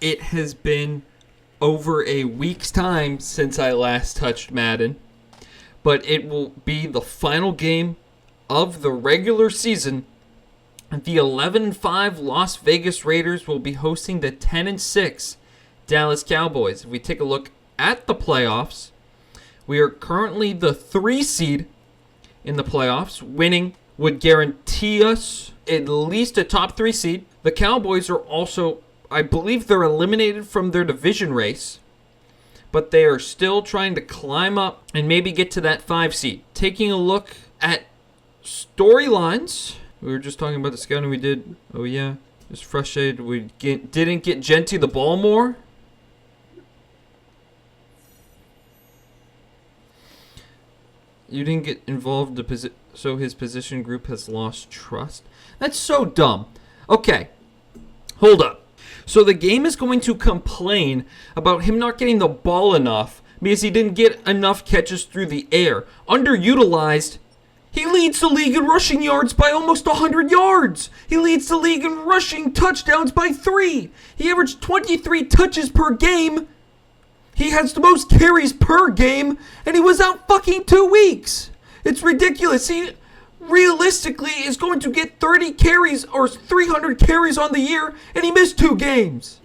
It has been over a week's time since I last touched Madden, but it will be the final game of the regular season. The 11-5 Las Vegas Raiders will be hosting the 10-6 Dallas Cowboys. If we take a look at the playoffs, we are currently the 3 seed in the playoffs. Winning would guarantee us at least a top 3 seed. The Cowboys are also, I believe they're eliminated from their division race, but they are still trying to climb up and maybe get to that 5 seed. Taking a look at storylines, we were just talking about the scouting we did. Oh yeah, just frustrated we didn't get Genty the ball more. You didn't get involved, so his position group has lost trust. That's so dumb. Okay, hold up. So the game is going to complain about him not getting the ball enough because he didn't get enough catches through the air. Underutilized. He leads the league in rushing yards by almost 100 yards. He leads the league in rushing touchdowns by 3. He averaged 23 touches per game. He has the most carries per game, and he was out fucking 2 weeks. It's ridiculous. He realistically is going to get 30 carries or 300 carries on the year, and he missed 2 games.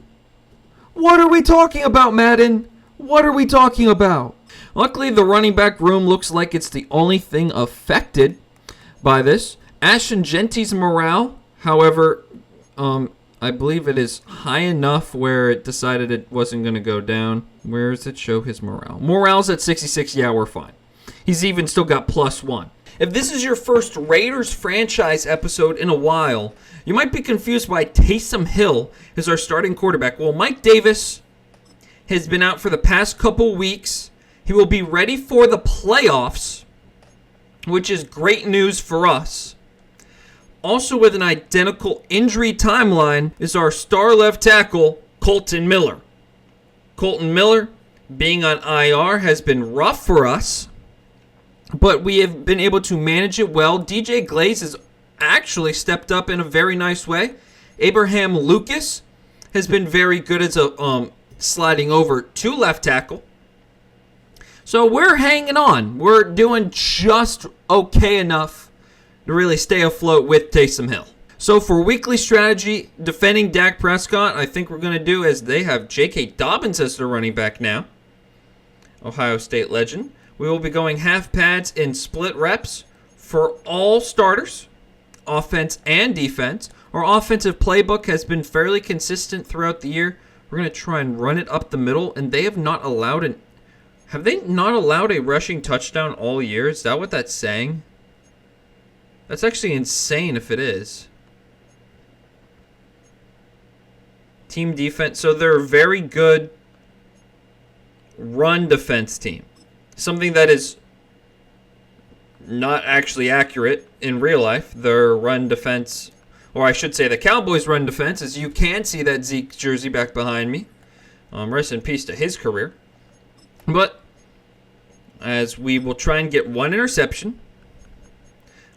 What are we talking about, Madden? What are we talking about? Luckily, the running back room looks like it's the only thing affected by this. Ashton Genty's morale, however, I believe it is high enough where it decided it wasn't going to go down. Where does it show his morale? Morale's at 66. Yeah, we're fine. He's even still got +1. If this is your first Raiders franchise episode in a while, you might be confused why Taysom Hill is our starting quarterback. Well, Mike Davis has been out for the past couple weeks. He will be ready for the playoffs, which is great news for us. Also with an identical injury timeline is our star left tackle, Colton Miller. Colton Miller, being on IR, has been rough for us, but we have been able to manage it well. DJ Glaze has actually stepped up in a very nice way. Abraham Lucas has been very good as a sliding over to left tackle. So we're hanging on. We're doing just okay enough to really stay afloat with Taysom Hill. So for weekly strategy, defending Dak Prescott, I think we're going to do as they have J.K. Dobbins as their running back now. Ohio State legend. We will be going half pads in split reps for all starters, offense and defense. Our offensive playbook has been fairly consistent throughout the year. We're going to try and run it up the middle, and they have not allowed Have they not allowed a rushing touchdown all year? Is that what that's saying? That's actually insane if it is. Team defense. So they're a very good run defense team. Something that is not actually accurate in real life. Their run defense, or I should say the Cowboys' run defense, as you can see that Zeke jersey back behind me. Rest in peace to his career. But as we will try and get 1 interception,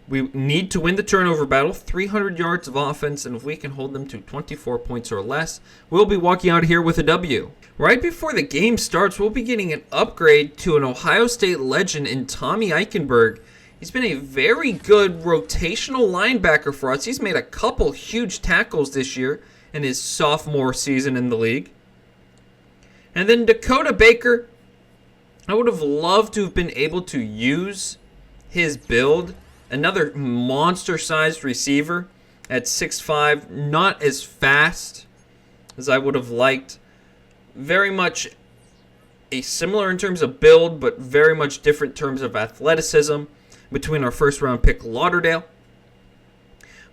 we need to win the turnover battle, 300 yards of offense, and if we can hold them to 24 points or less, we'll be walking out here with a W. Right before the game starts, we'll be getting an upgrade to an Ohio State legend in Tommy Eichenberg. He's been a very good rotational linebacker for us. He's made a couple huge tackles this year in his sophomore season in the league. And then Dakota Baker, I would have loved to have been able to use his build. Another monster-sized receiver at 6'5", not as fast as I would have liked. Very much a similar in terms of build, but very much different in terms of athleticism between our first-round pick, Lauderdale.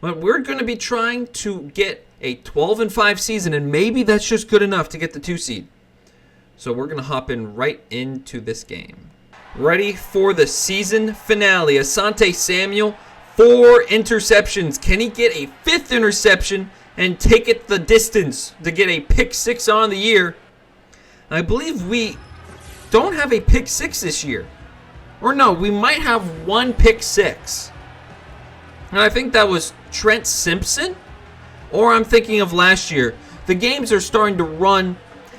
But we're going to be trying to get a 12-5 season, and maybe that's just good enough to get the 2 seed. So we're going to hop in right into this game. Ready for the season finale. Asante Samuel, 4 interceptions. Can he get a 5th interception and take it the distance to get a pick 6 on the year? I believe we don't have a pick 6 this year. Or no, we might have 1 pick 6. And I think that was Trent Simpson. Or I'm thinking of last year. the games are starting to run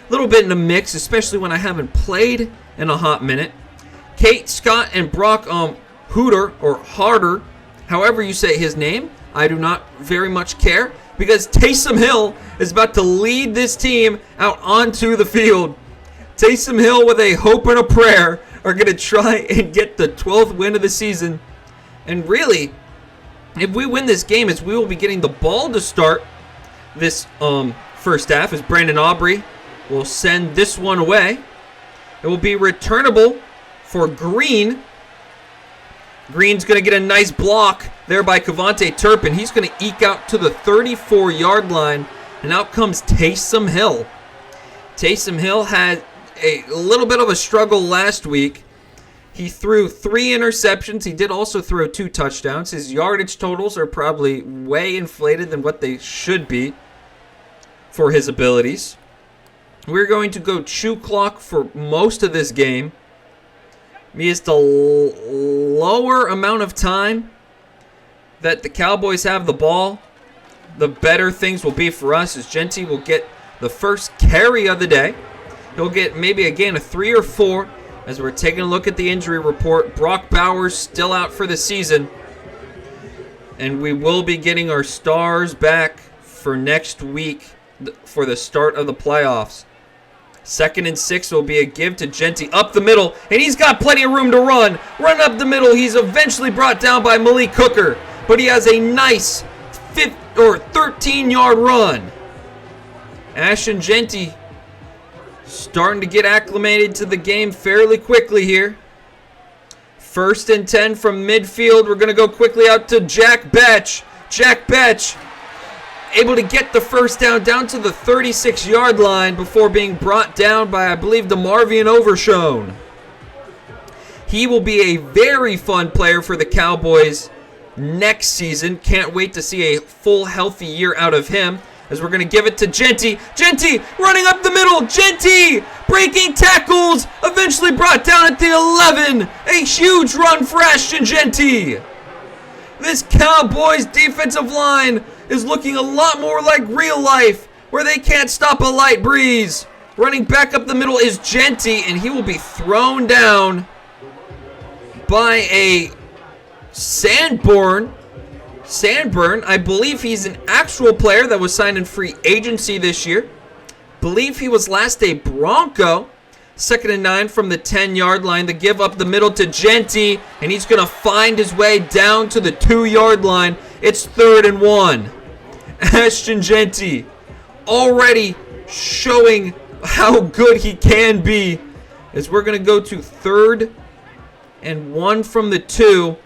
a little bit in a mix, especially when I haven't played in a hot minute. Kate, Scott, and Brock Hooter, or Harder, however you say his name, I do not very much care, because Taysom Hill is about to lead this team out onto the field. Taysom Hill, with a hope and a prayer, are going to try and get the 12th win of the season. And really, if we win this game, as we will be getting the ball to start this first half, as Brandon Aubrey will send this one away. It will be returnable for Green. Green's going to get a nice block there by Kavontae Turpin. He's going to eke out to the 34-yard line, and out comes Taysom Hill. Taysom Hill had a little bit of a struggle last week. He threw 3 interceptions. He did also throw 2 touchdowns. His yardage totals are probably way inflated than what they should be for his abilities. We're going to go chew clock for most of this game. Because the lower amount of time that the Cowboys have the ball, the better things will be for us, as Genty will get the first carry of the day. He'll get maybe a gain of 3 or 4 as we're taking a look at the injury report. Brock Bowers still out for the season. And we will be getting our stars back for next week for the start of the playoffs. 2nd and 6 will be a give to Genty up the middle, and he's got plenty of room to run. Run up the middle. He's eventually brought down by Malik Hooker, but he has a nice 13-yard run. Ashton Genty starting to get acclimated to the game fairly quickly here. 1st and 10 from midfield. We're going to go quickly out to Jack Betch. Jack Betch able to get the first down to the 36-yard line before being brought down by, I believe, DeMarvion Overshone. He will be a very fun player for the Cowboys next season. Can't wait to see a full, healthy year out of him, as we're going to give it to Genty. Genty running up the middle. Genty breaking tackles. Eventually brought down at the 11. A huge run for Ashton Genty. This Cowboys defensive line is looking a lot more like real life, where they can't stop a light breeze. Running back up the middle is Genty, and he will be thrown down by a Sandburn, I believe he's an actual player that was signed in free agency this year. Believe he was last a Bronco. 2nd and 9 from the 10-yard line. The give up the middle to Genty, and he's going to find his way down to the 2-yard line. It's 3rd and 1. Ashton Genty already showing how good he can be, as we're going to go to 3rd and 1 from the 2.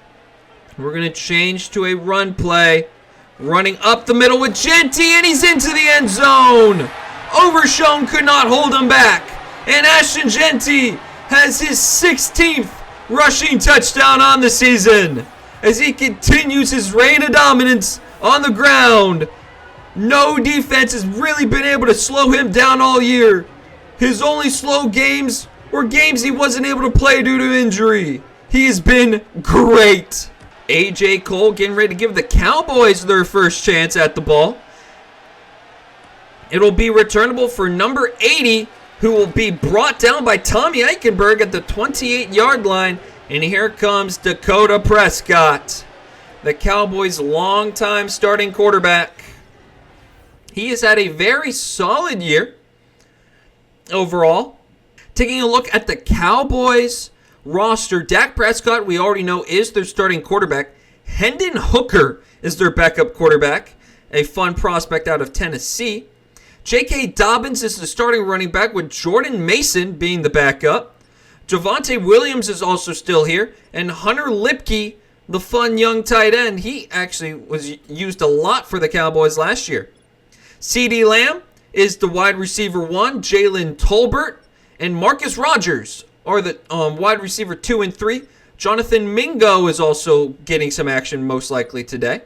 We're going to change to a run play. Running up the middle with Genty, and he's into the end zone. Overshone could not hold him back. And Ashton Genty has his 16th rushing touchdown on the season, as he continues his reign of dominance on the ground. No defense has really been able to slow him down all year. His only slow games were games he wasn't able to play due to injury. He has been great. A.J. Cole getting ready to give the Cowboys their first chance at the ball. It'll be returnable for number 80, who will be brought down by Tommy Eichenberg at the 28-yard line. And here comes Dakota Prescott, the Cowboys' longtime starting quarterback. He has had a very solid year overall. Taking a look at the Cowboys roster, Dak Prescott, we already know, is their starting quarterback. Hendon Hooker is their backup quarterback, a fun prospect out of Tennessee. J.K. Dobbins is the starting running back, with Jordan Mason being the backup. Javonte Williams is also still here. And Hunter Lipke, the fun young tight end, he actually was used a lot for the Cowboys last year. CeeDee Lamb is the wide receiver 1. Jalen Tolbert and Marcus Rogers are the wide receiver 2 and 3. Jonathan Mingo is also getting some action most likely today.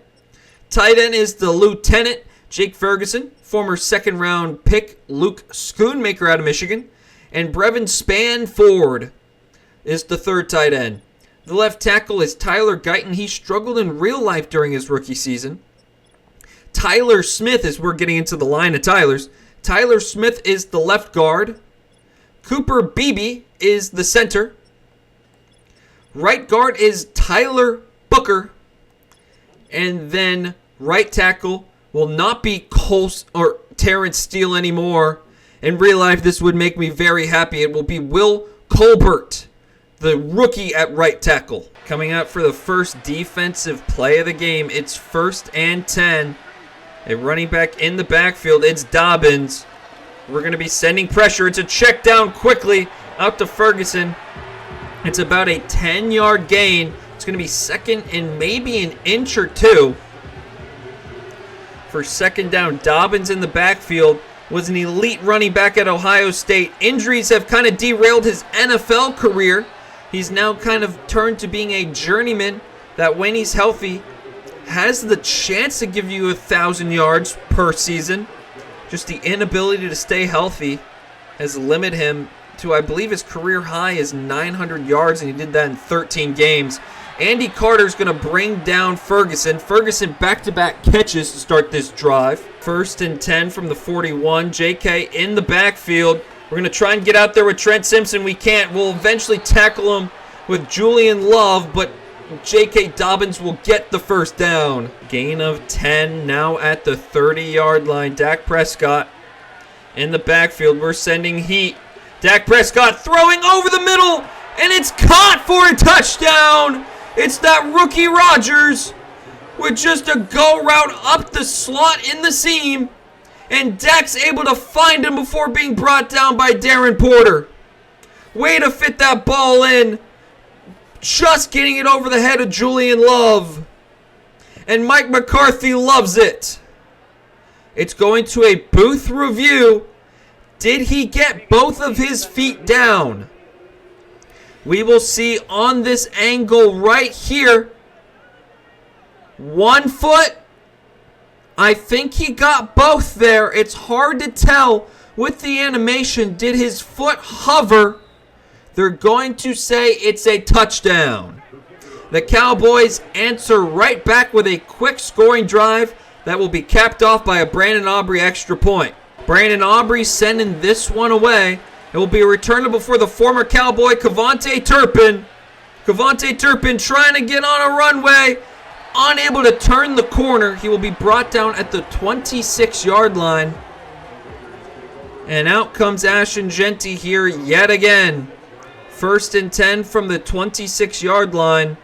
Tight end is the lieutenant, Jake Ferguson. Former second-round pick Luke Schoonmaker out of Michigan. And Brevin Spanford is the third tight end. The left tackle is Tyler Guyton. He struggled in real life during his rookie season. Tyler Smith, as we're getting into the line of Tylers, Tyler Smith is the left guard. Cooper Beebe is the center. Right guard is Tyler Booker. And then right tackle will not be Coles or Terrence Steele anymore. In real life, this would make me very happy. It will be Will Colbert, the rookie at right tackle. Coming out for the first defensive play of the game. It's 1st and 10. A running back in the backfield. It's Dobbins. We're going to be sending pressure. It's a check down quickly out to Ferguson. It's about a 10-yard gain. It's going to be 2nd and maybe an inch or two. For 2nd down, Dobbins in the backfield was an elite running back at Ohio State. Injuries have kind of derailed his NFL career. He's now kind of turned to being a journeyman that when he's healthy has the chance to give you 1,000 yards per season. Just the inability to stay healthy has limited him to, I believe his career high is 900 yards, and he did that in 13 games. Andy Carter's going to bring down Ferguson. Ferguson back-to-back catches to start this drive. 1st and 10 from the 41. JK in the backfield. We're going to try and get out there with Trent Simpson. We can't. We'll eventually tackle him with Julian Love, but J.K. Dobbins will get the 1st down. Gain of 10 now at the 30-yard line. Dak Prescott in the backfield. We're sending heat. Dak Prescott throwing over the middle, and it's caught for a touchdown. It's that rookie Rodgers with just a go route up the slot in the seam, and Dak's able to find him before being brought down by Darren Porter. Way to fit that ball in. Just getting it over the head of Julian Love. And Mike McCarthy loves it. It's going to a booth review. Did he get both of his feet down? We will see on this angle right here. 1 foot. I think he got both there. It's hard to tell with the animation. Did his foot hover? They're going to say it's a touchdown. The Cowboys answer right back with a quick scoring drive that will be capped off by a Brandon Aubrey extra point. Brandon Aubrey sending this one away. It will be returnable for the former Cowboy Kevontae Turpin. Kevontae Turpin trying to get on a runway. Unable to turn the corner. He will be brought down at the 26-yard line. And out comes Ashton Jeanty here yet again. 1st and 10 from the 26-yard line.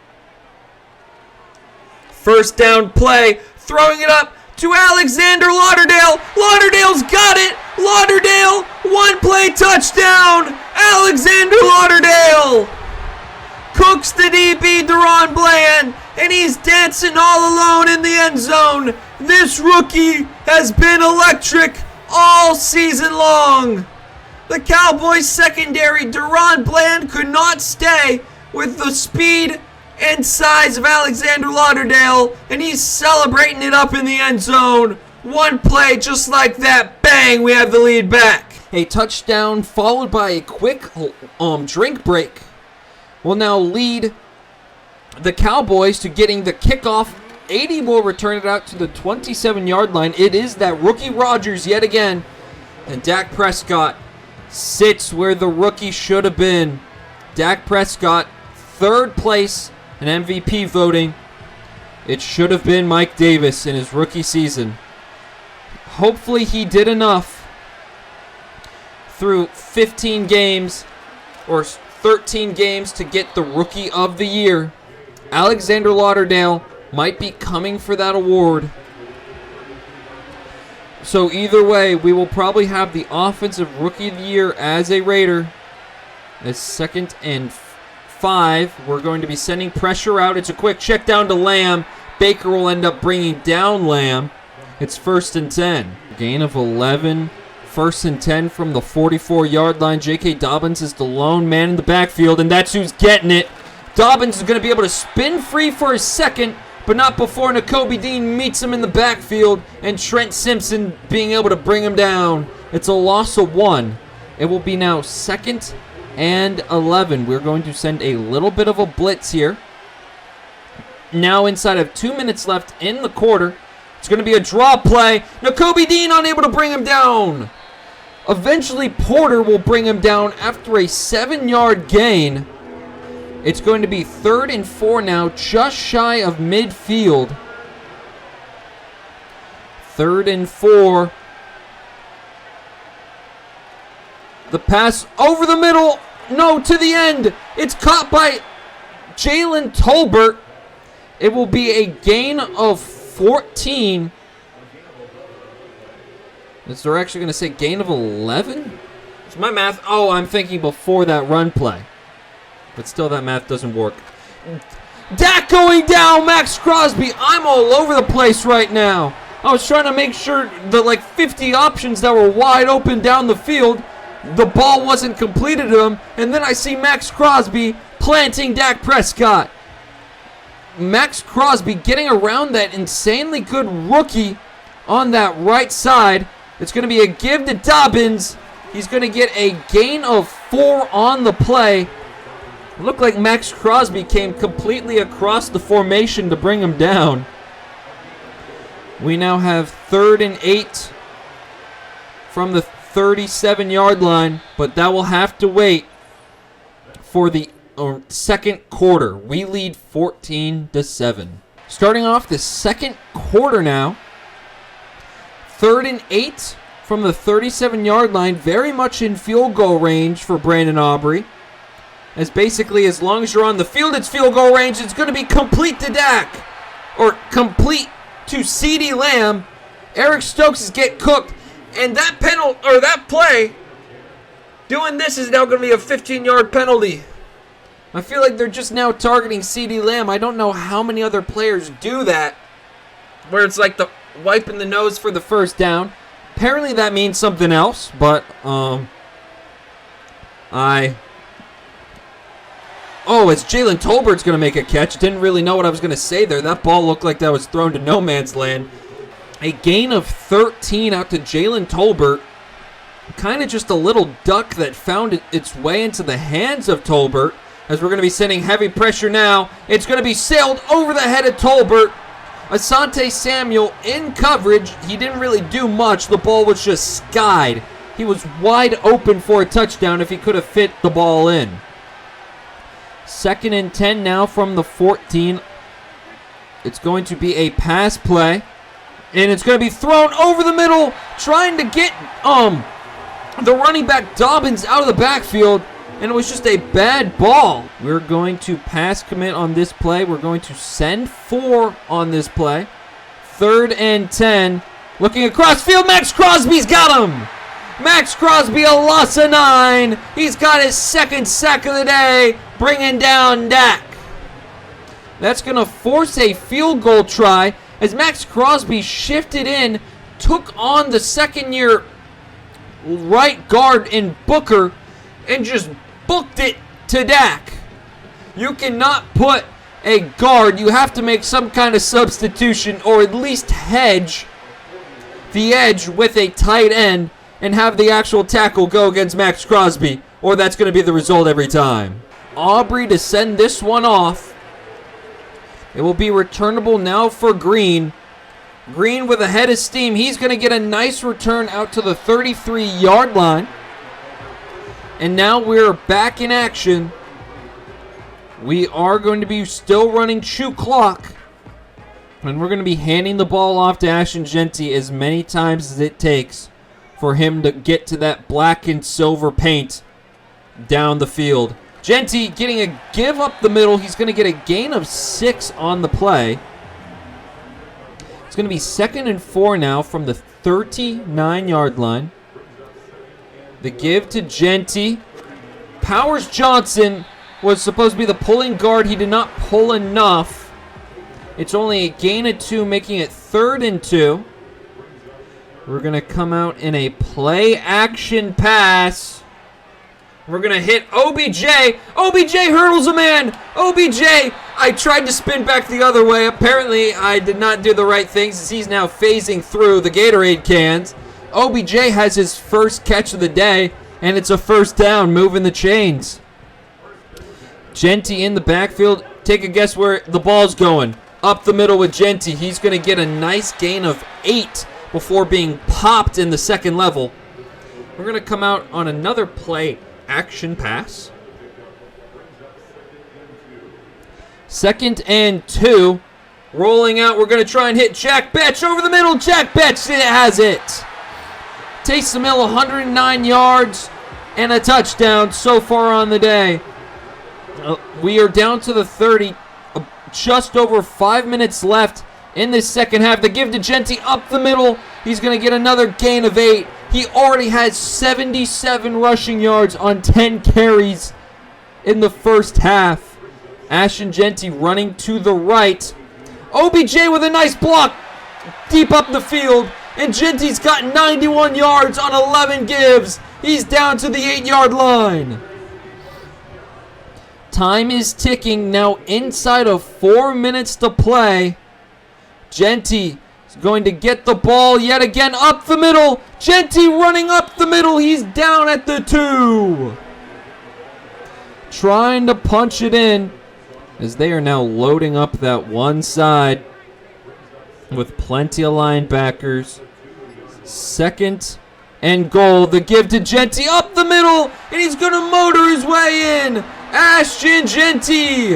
1st down play. Throwing it up to Alexander Lauderdale. Lauderdale's got it. Lauderdale, 1-play touchdown. Alexander Lauderdale cooks the DB Deron Bland, and he's dancing all alone in the end zone. This rookie has been electric all season long. The Cowboys secondary, Deron Bland, could not stay with the speed and size of Alexander Lauderdale, and he's celebrating it up in the end zone. 1 play, just like that, bang, we have the lead back. A touchdown followed by a quick drink break will now lead the Cowboys to getting the kickoff. 80 will return it out to the 27-yard line. It is that rookie Rodgers yet again, and Dak Prescott sits where the rookie should have been. Dak Prescott, 3rd place in MVP voting. It should have been Mike Davis in his rookie season. Hopefully he did enough through 15 games or 13 games to get the Rookie of the Year. Alexander Lauderdale might be coming for that award. So either way, we will probably have the Offensive Rookie of the Year as a Raider. As 2nd and 5, we're going to be sending pressure out. It's a quick check down to Lamb. Baker will end up bringing down Lamb. It's 1st and 10. Gain of 11. 1st and 10 from the 44-yard line. J.K. Dobbins is the lone man in the backfield, and that's who's getting it. Dobbins is going to be able to spin free for a second, but not before Nakobe Dean meets him in the backfield, and Trent Simpson being able to bring him down. It's a loss of 1. It will be now 2nd and 11. We're going to send a little bit of a blitz here. Now inside of 2 minutes left in the quarter. It's going to be a draw play. Nakobe Dean unable to bring him down. Eventually, Porter will bring him down after a 7-yard gain. It's going to be 3rd and 4 now, just shy of midfield. 3rd and 4. The pass over the middle. No, to the end. It's caught by Jalen Tolbert. It will be a gain of 14. Is they're actually going to say gain of 11? Is my math? Oh, I'm thinking before that run play. But still, that math doesn't work. Dak going down, Max Crosby. I'm all over the place right now. I was trying to make sure the 50 options that were wide open down the field, the ball wasn't completed to him, and then I see Max Crosby planting Dak Prescott. Max Crosby getting around that insanely good rookie on that right side. It's going to be a give to Dobbins. He's going to get a gain of 4 on the play. It looked like Max Crosby came completely across the formation to bring him down. We now have 3rd and 8 from the 37-yard line, but that will have to wait for the second quarter. We lead 14-7. Starting off the second quarter now. 3rd and 8 from the 37-yard line, very much in field goal range for Brandon Aubrey. As basically, as long as you're on the field, it's field goal range. It's going to be complete to Dak, or complete to CeeDee Lamb. Eric Stokes is get cooked, and that that play, doing this is now going to be a 15-yard penalty. I feel like they're just now targeting CeeDee Lamb. I don't know how many other players do that, where it's like the wiping the nose for the first down. Apparently that means something else, but it's Jalen Tolbert's going to make a catch. Didn't really know what I was going to say there. That ball looked like that was thrown to no man's land. A gain of 13 out to Jalen Tolbert. Kind of just a little duck that found its way into the hands of Tolbert. As we're going to be sending heavy pressure now. It's going to be sailed over the head of Tolbert. Asante Samuel in coverage. He didn't really do much. The ball was just skied. He was wide open for a touchdown if he could have fit the ball in. 2nd and 10 now from the 14. It's going to be a pass play. And it's going to be thrown over the middle, trying to get the running back Dobbins out of the backfield. And it was just a bad ball. We're going to pass commit on this play. We're going to send 4 on this play. 3rd and 10. Looking across field, Max Crosby's got him. Max Crosby, a loss of 9. He's got his 2nd sack of the day, bringing down Dak. That's going to force a field goal try as Max Crosby shifted in, took on the 2nd-year right guard in Booker, and just booked it to Dak. You cannot put a guard. You have to make some kind of substitution or at least hedge the edge with a tight end and have the actual tackle go against Max Crosby, or that's going to be the result every time. Aubrey to send this one off. It will be returnable now for Green. Green with a head of steam. He's going to get a nice return out to the 33-yard line. And now we're back in action. We are going to be still running shoot clock. And we're going to be handing the ball off to Ashton Jeanty as many times as it takes for him to get to that black and silver paint down the field. Jeanty getting a give up the middle. He's going to get a gain of 6 on the play. It's going to be 2nd and 4 now from the 39-yard line. The give to Jeanty. Powers Johnson was supposed to be the pulling guard. He did not pull enough. It's only a gain of 2, making it 3rd and 2. We're going to come out in a play-action pass. We're going to hit OBJ. OBJ hurdles a man. OBJ, I tried to spin back the other way. Apparently, I did not do the right things as he's now phasing through the Gatorade cans. OBJ has his first catch of the day, and it's a first down, moving the chains. Jeanty in the backfield. Take a guess where the ball's going. Up the middle with Jeanty. He's going to get a nice gain of 8 before being popped in the second level. We're going to come out on another play action pass. 2nd and 2. Rolling out. We're going to try and hit Jack Betch over the middle. Jack Betch has it. Taysom Hill 109 yards and a touchdown so far on the day. We are down to the 30. Just over 5 minutes left in this second half. The give to Genty up the middle. He's going to get another gain of 8. He already has 77 rushing yards on 10 carries in the first half. Ashton Genty running to the right. OBJ with a nice block deep up the field. And Genty's got 91 yards on 11 gives. He's down to the 8-yard line. Time is ticking now, inside of 4 minutes to play. Genty is going to get the ball yet again up the middle. Genty running up the middle. He's down at the 2. Trying to punch it in as they are now loading up that one side with plenty of linebackers. 2nd and goal. The give to Genty up the middle, and he's going to motor his way in. Ashton Genty,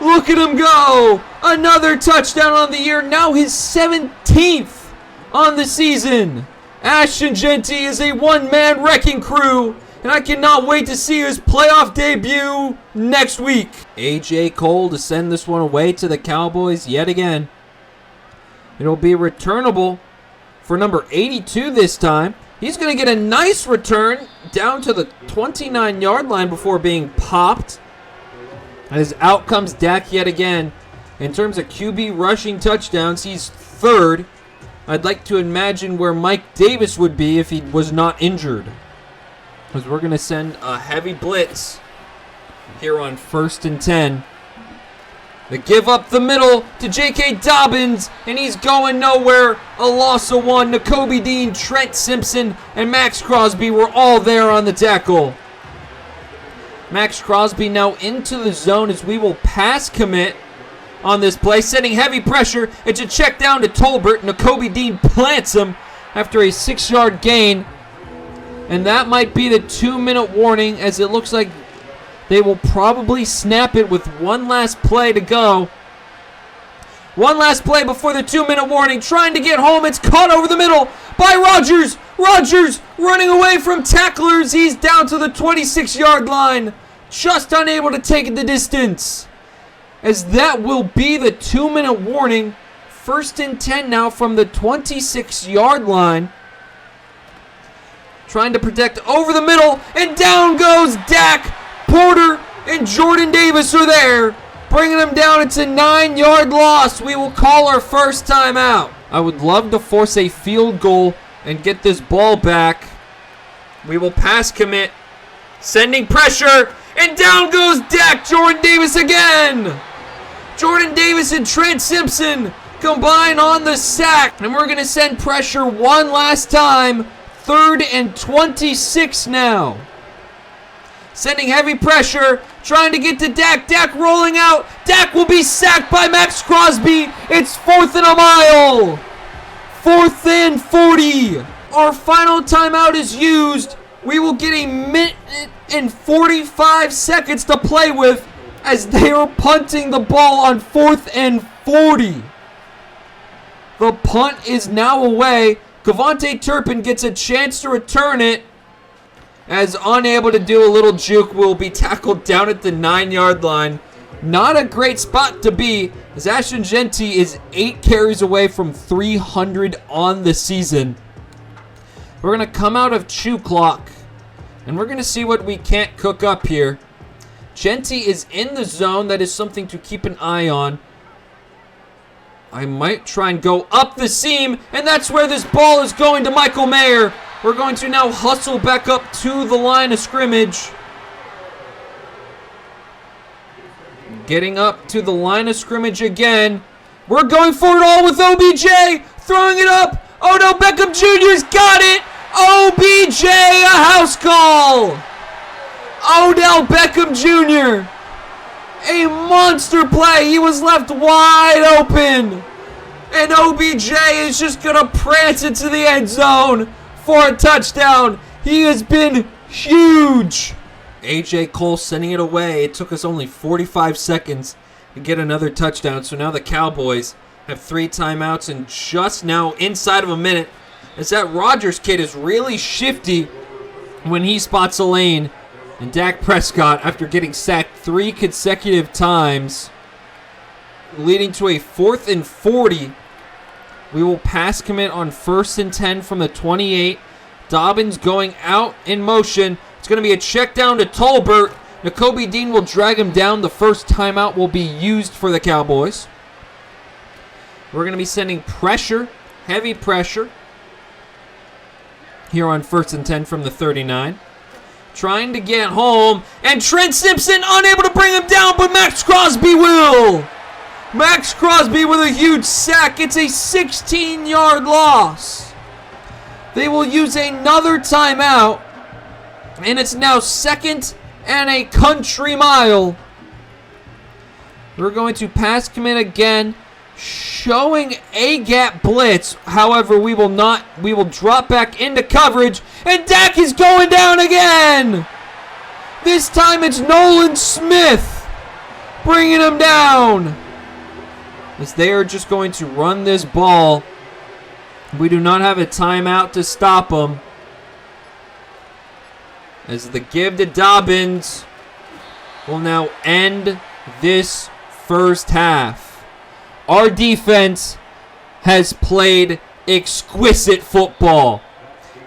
look at him go. Another touchdown on the year, now his 17th on the season. Ashton Genty is a one-man wrecking crew, and I cannot wait to see his playoff debut next week. A.J. Cole to send this one away to the Cowboys yet again. It'll be returnable for number 82 this time. He's going to get a nice return down to the 29-yard line before being popped. As out comes Dak yet again. In terms of QB rushing touchdowns, he's 3rd. I'd like to imagine where Mike Davis would be if he was not injured. Because we're going to send a heavy blitz here on 1st and 10. The give up the middle to J.K. Dobbins, and he's going nowhere. A loss of 1. Nakobe Dean, Trent Simpson, and Max Crosby were all there on the tackle. Max Crosby now into the zone as we will pass commit on this play, sending heavy pressure. It's a check down to Tolbert. Nakobe Dean plants him after a 6-yard gain. And that might be the 2-minute warning, as it looks like they will probably snap it with one last play to go. One last play before the 2-minute warning. Trying to get home. It's caught over the middle by Rodgers. Rodgers running away from tacklers. He's down to the 26-yard line. Just unable to take the distance. As that will be the 2-minute warning. 1st and 10 now from the 26-yard line. Trying to protect over the middle. And down goes Dak. Porter and Jordan Davis are there, bringing him down. It's a 9-yard loss. We will call our first timeout. I would love to force a field goal and get this ball back. We will pass commit, sending pressure, and down goes Dak. Jordan Davis again. Jordan Davis and Trent Simpson combine on the sack, and we're going to send pressure one last time. 3rd and 26 now. Sending heavy pressure, trying to get to Dak. Dak rolling out. Dak will be sacked by Max Crosby. It's 4th and a mile. 4th and 40. Our final timeout is used. We will get a minute and 45 seconds to play with as they are punting the ball on 4th and 40. The punt is now away. Kevontae Turpin gets a chance to return it. As unable to do a little juke, will be tackled down at the 9-yard line. Not a great spot to be, as Ashton Genty is 8 carries away from 300 on the season. We're going to come out of chew clock, and we're going to see what we can't cook up here. Genty is in the zone. That is something to keep an eye on. I might try and go up the seam, and that's where this ball is going to Michael Mayer. We're going to now hustle back up to the line of scrimmage. Getting up to the line of scrimmage again. We're going for it all with OBJ. Throwing it up. Oh no, Beckham Jr.'s got it. OBJ, a house call. Odell Beckham Jr. A monster play. He was left wide open. And OBJ is just going to prance into the end zone for a touchdown. He has been huge. A.J. Cole sending it away. It took us only 45 seconds to get another touchdown. So now the Cowboys have 3 timeouts and just now inside of a minute, as that Rodgers kid is really shifty when he spots a lane. And Dak Prescott, after getting sacked 3 consecutive times, leading to a 4th and 40. We will pass commit on 1st and 10 from the 28. Dobbins going out in motion. It's going to be a check down to Tolbert. Nakobe Dean will drag him down. The first timeout will be used for the Cowboys. We're going to be sending pressure, heavy pressure, here on 1st and 10 from the 39. Trying to get home, and Trent Simpson unable to bring him down, but Max Crosby will. Max Crosby with a huge sack. It's a 16-yard loss. They will use another timeout, and it's now 2nd and a country mile. We're going to pass commit again, showing a gap blitz. However, we will not. We will drop back into coverage, and Dak is going down again. This time it's Nolan Smith bringing him down, as they are just going to run this ball. We do not have a timeout to stop them. As the give to Dobbins will now end this first half. Our defense has played exquisite football.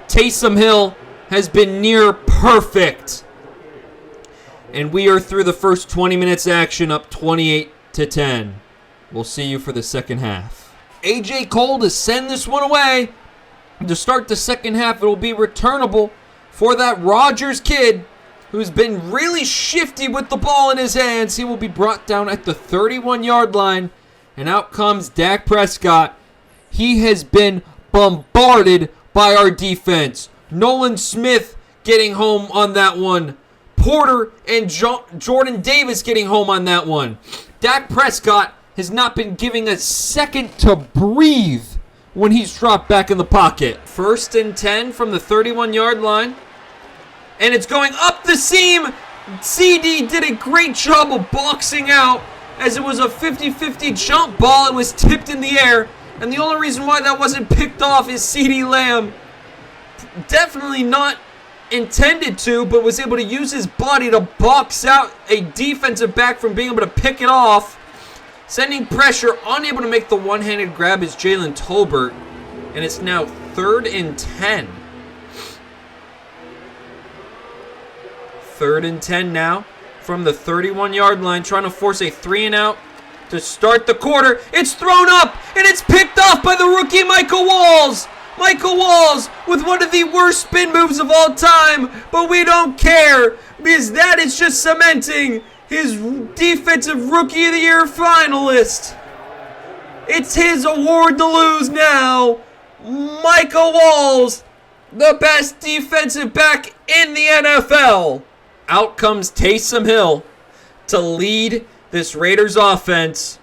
Taysom Hill has been near perfect. And we are through the first 20 minutes action, up 28-10. We'll see you for the second half. A.J. Cole to send this one away. To start the second half, it will be returnable for that Rodgers kid who's been really shifty with the ball in his hands. He will be brought down at the 31-yard line. And out comes Dak Prescott. He has been bombarded by our defense. Nolan Smith getting home on that one. Porter and Jordan Davis getting home on that one. Dak Prescott has not been giving a second to breathe when he's dropped back in the pocket. 1st and 10 from the 31-yard line. And it's going up the seam. CD did a great job of boxing out, as it was a 50-50 jump ball. It was tipped in the air. And the only reason why that wasn't picked off is CD Lamb. Definitely not intended to, but was able to use his body to box out a defensive back from being able to pick it off. Sending pressure, unable to make the one-handed grab is Jalen Tolbert. And it's now 3rd and 10. 3rd and 10 now from the 31-yard line, trying to force a 3-and-out to start the quarter. It's thrown up, and it's picked off by the rookie Michael Walls. Michael Walls with one of the worst spin moves of all time, but we don't care, because that is just cementing his Defensive Rookie of the Year finalist. It's his award to lose now. Michael Walls, the best defensive back in the NFL. Out comes Taysom Hill to lead this Raiders offense.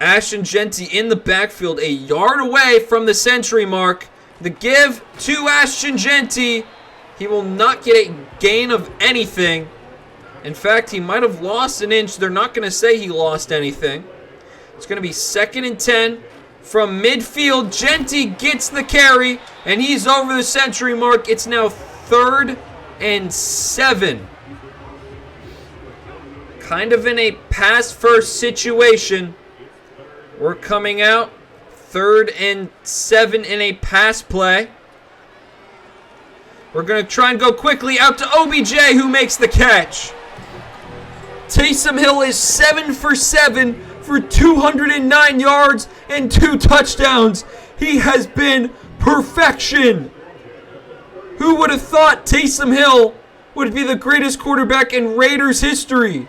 Ashton Jeanty in the backfield, a yard away from the century mark. The give to Ashton Jeanty. He will not get a gain of anything. In fact, he might have lost an inch. They're not going to say he lost anything. It's going to be 2nd and 10 from midfield. Jeanty gets the carry, and he's over the century mark. It's now 3rd and 7. Kind of in a pass-first situation. We're coming out 3rd and 7 in a pass play. We're going to try and go quickly out to OBJ, who makes the catch. Taysom Hill is 7 for 7 for 209 yards and 2 touchdowns. He has been perfection. Who would have thought Taysom Hill would be the greatest quarterback in Raiders history?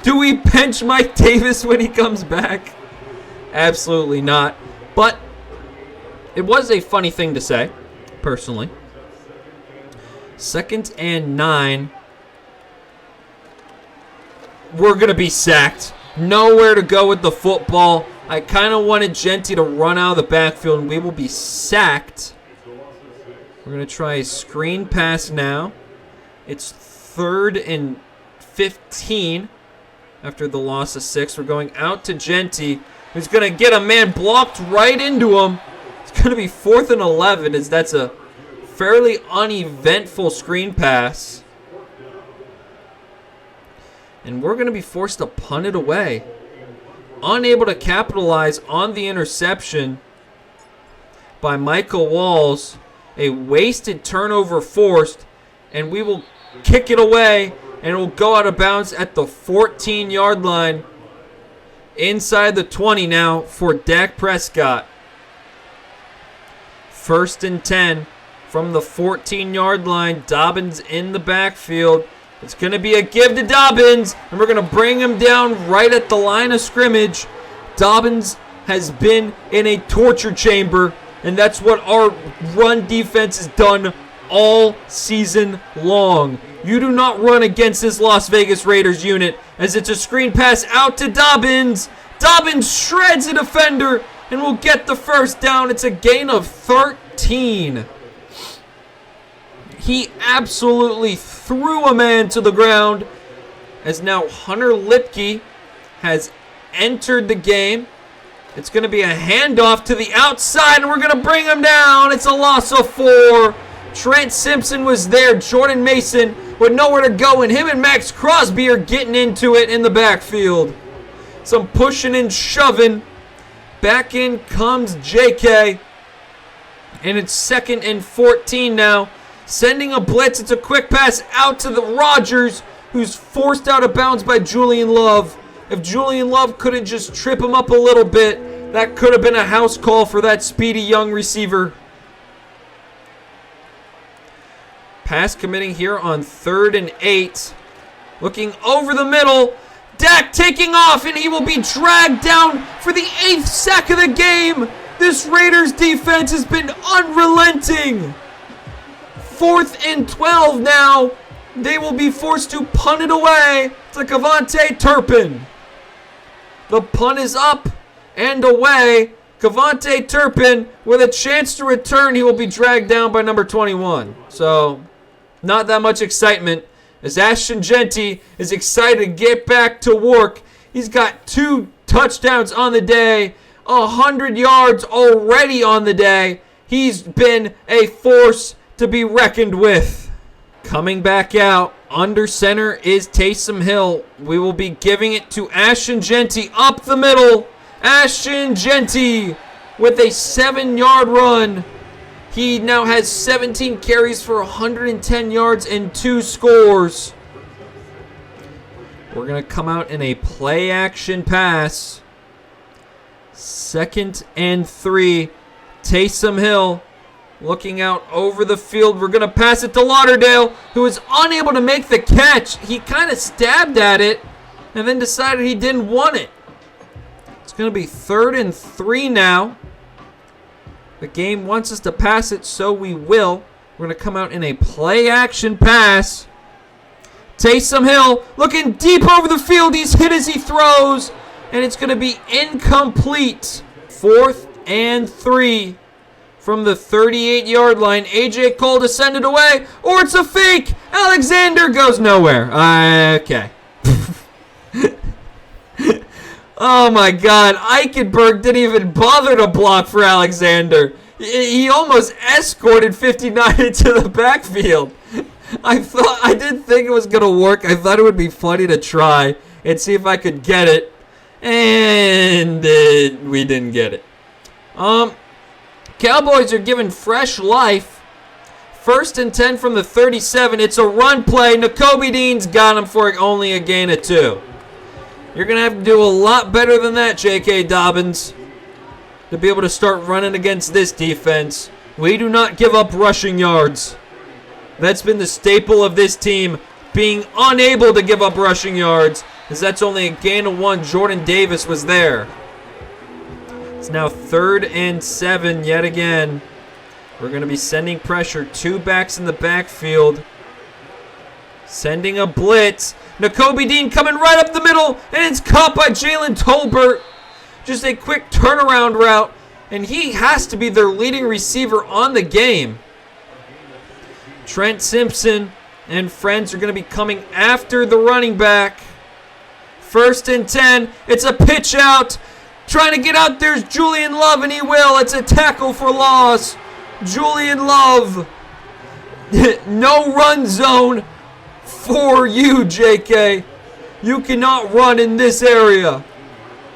Do we bench Mike Davis when he comes back? Absolutely not. But it was a funny thing to say, personally. 2nd and 9. We're going to be sacked. Nowhere to go with the football. I kind of wanted Jeanty to run out of the backfield, and we will be sacked We're going to try a screen pass now. It's 3rd and 15 after the loss of 6. We're going out to Genty, who's going to get a man blocked right into him. It's going to be 4th and 11, as that's a fairly uneventful screen pass. And we're going to be forced to punt it away. Unable to capitalize on the interception by Michael Walls. A wasted turnover forced, and we will kick it away, and it will go out of bounds at the 14-yard line. Inside the 20 now for Dak Prescott. 1st and 10 from the 14-yard line. Dobbins in the backfield. It's going to be a give to Dobbins, and we're going to bring him down right at the line of scrimmage. Dobbins has been in a torture chamber, and that's what our run defense has done all season long. You do not run against this Las Vegas Raiders unit, as it's a screen pass out to Dobbins. Dobbins shreds a defender and will get the first down. It's a gain of 13. He absolutely threw a man to the ground, as now Hunter Lipke has entered the game. It's going to be a handoff to the outside, and we're going to bring him down. It's a loss of 4. Trent Simpson was there. Jordan Mason with nowhere to go, and him and Max Crosby are getting into it in the backfield. Some pushing and shoving. Back in comes JK, and it's 2nd and 14 now. Sending a blitz. It's a quick pass out to the Rodgers, who's forced out of bounds by Julian Love. If Julian Love couldn't just trip him up a little bit, that could have been a house call for that speedy young receiver. Pass committing here on 3rd and 8. Looking over the middle. Dak taking off, and he will be dragged down for the 8th sack of the game. This Raiders defense has been unrelenting. 4th and 12 now. They will be forced to punt it away to Kavontae Turpin. The punt is up and away. Kavontae Turpin with a chance to return. He will be dragged down by number 21. So, not that much excitement, as Ashton Genty is excited to get back to work. He's got 2 touchdowns on the day, 100 yards already on the day. He's been a force to be reckoned with. Coming back out, under center is Taysom Hill. We will be giving it to Ashton Genty up the middle. Ashton Genty with a 7-yard run. He now has 17 carries for 110 yards and 2 scores. We're going to come out in a play action pass. 2nd and 3. Taysom Hill looking out over the field. We're going to pass it to Lauderdale, who is unable to make the catch. He kind of stabbed at it and then decided he didn't want it. It's going to be 3rd and 3 now. The game wants us to pass it, so we will. We're going to come out in a play-action pass. Taysom Hill looking deep over the field. He's hit as he throws, and it's going to be incomplete. 4th and 3 from the 38-yard line. A.J. Cole to send it away, or it's a fake. Alexander goes nowhere. Okay. Oh my God, Eichenberg didn't even bother to block for Alexander. He almost escorted 59 into the backfield. I didn't think it was going to work. I thought it would be funny to try and see if I could get it. And we didn't get it. Cowboys are given fresh life. 1st and 10 from the 37. It's a run play. Nakobe Dean's got him for only a gain of 2. You're going to have to do a lot better than that, J.K. Dobbins, to be able to start running against this defense. We do not give up rushing yards. That's been the staple of this team, being unable to give up rushing yards, as that's only a gain of 1. Jordan Davis was there. It's now 3rd and 7 yet again. We're going to be sending pressure. 2 backs in the backfield. Sending a blitz. Nakobe Dean coming right up the middle, and it's caught by Jalen Tolbert. Just a quick turnaround route, and he has to be their leading receiver on the game. Trent Simpson and friends are going to be coming after the running back. 1st and 10. It's a pitch out. Trying to get out there's Julian Love, and he will. It's a tackle for loss. Julian Love. No run zone for you, JK. You cannot run in this area.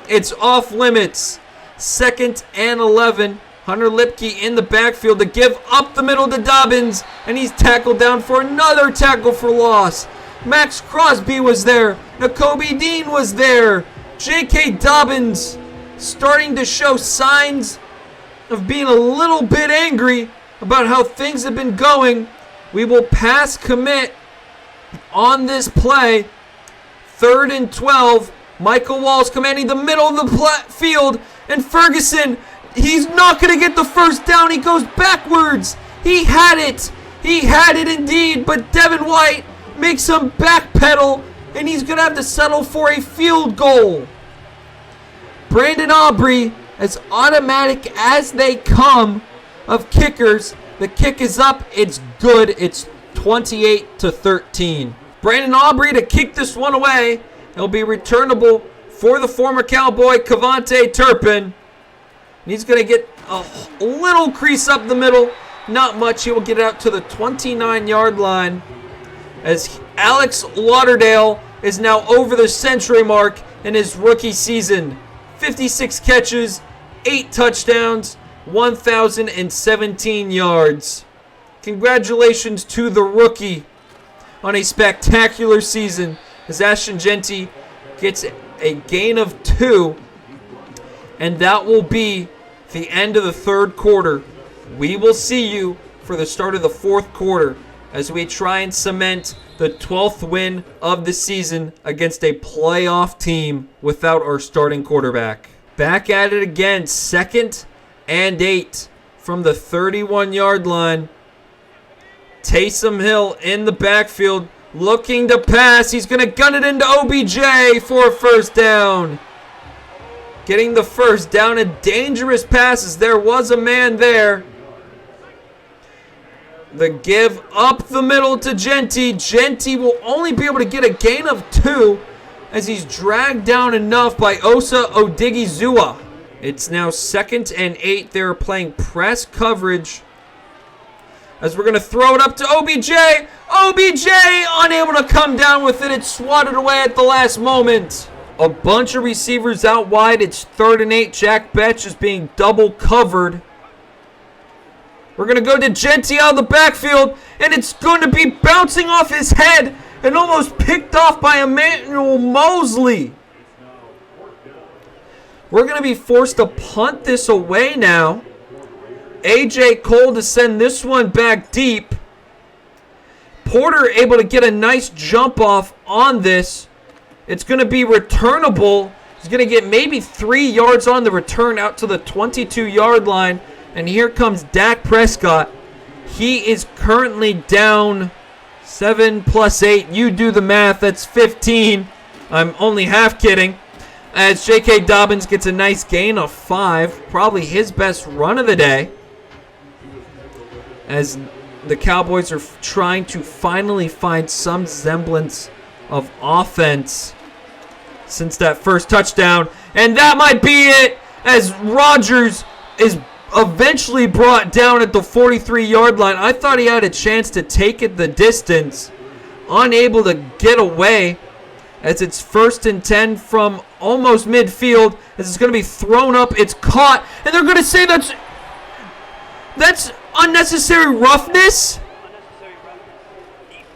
It's off limits. 2nd and 11. Hunter Lipke in the backfield to give up the middle to Dobbins, and he's tackled down for another tackle for loss. Max Crosby was there. Nakobe Dean was there. J.K. Dobbins starting to show signs of being a little bit angry about how things have been going. We will pass commit on this play. 3rd and 12. Michael Walls commanding the middle of the field, and Ferguson, he's not going to get the first down. He goes backwards. He had it. He had it indeed, but Devin White makes him backpedal, and he's going to have to settle for a field goal. Brandon Aubrey, as automatic as they come of kickers, the kick is up. It's good. It's 28-13. Brandon Aubrey to kick this one away. It'll be returnable for the former Cowboy, Cavante Turpin. And he's going to get a little crease up the middle. Not much. He will get out to the 29-yard line as Alex Lauderdale is now over the century mark in his rookie season. 56 catches, 8 touchdowns, 1,017 yards. Congratulations to the rookie on a spectacular season as Ashton Genty gets a gain of 2, and that will be the end of the 3rd quarter. We will see you for the start of the 4th quarter as we try and cement the 12th win of the season against a playoff team without our starting quarterback. Back at it again, 2nd and 8 from the 31-yard line. Taysom Hill in the backfield looking to pass. He's going to gun it into OBJ for a first down. Getting the first down, a dangerous passes. There was a man there. The give up the middle to Genty. Genty will only be able to get a gain of 2 as he's dragged down enough by Osa Odigizua. It's now 2nd and 8. They're playing press coverage as we're going to throw it up to OBJ. OBJ unable to come down with it. It's swatted away at the last moment. A bunch of receivers out wide. It's 3rd and 8. Jack Betch is being double covered. We're going to go to Genty out of the backfield, and it's going to be bouncing off his head and almost picked off by Emmanuel Mosley. We're going to be forced to punt this away now. A.J. Cole to send this one back deep. Porter able to get a nice jump off on this. It's going to be returnable. He's going to get maybe 3 yards on the return out to the 22-yard line. And here comes Dak Prescott. He is currently down 7 plus 8. You do the math. That's 15. I'm only half kidding. As J.K. Dobbins gets a nice gain of 5. Probably his best run of the day. As the Cowboys are trying to finally find some semblance of offense since that first touchdown. And that might be it, as Rodgers is eventually brought down at the 43-yard line. I thought he had a chance to take it the distance. Unable to get away as it's 1st and 10 from almost midfield. As it's going to be thrown up. It's caught. And they're going to say that's unnecessary roughness.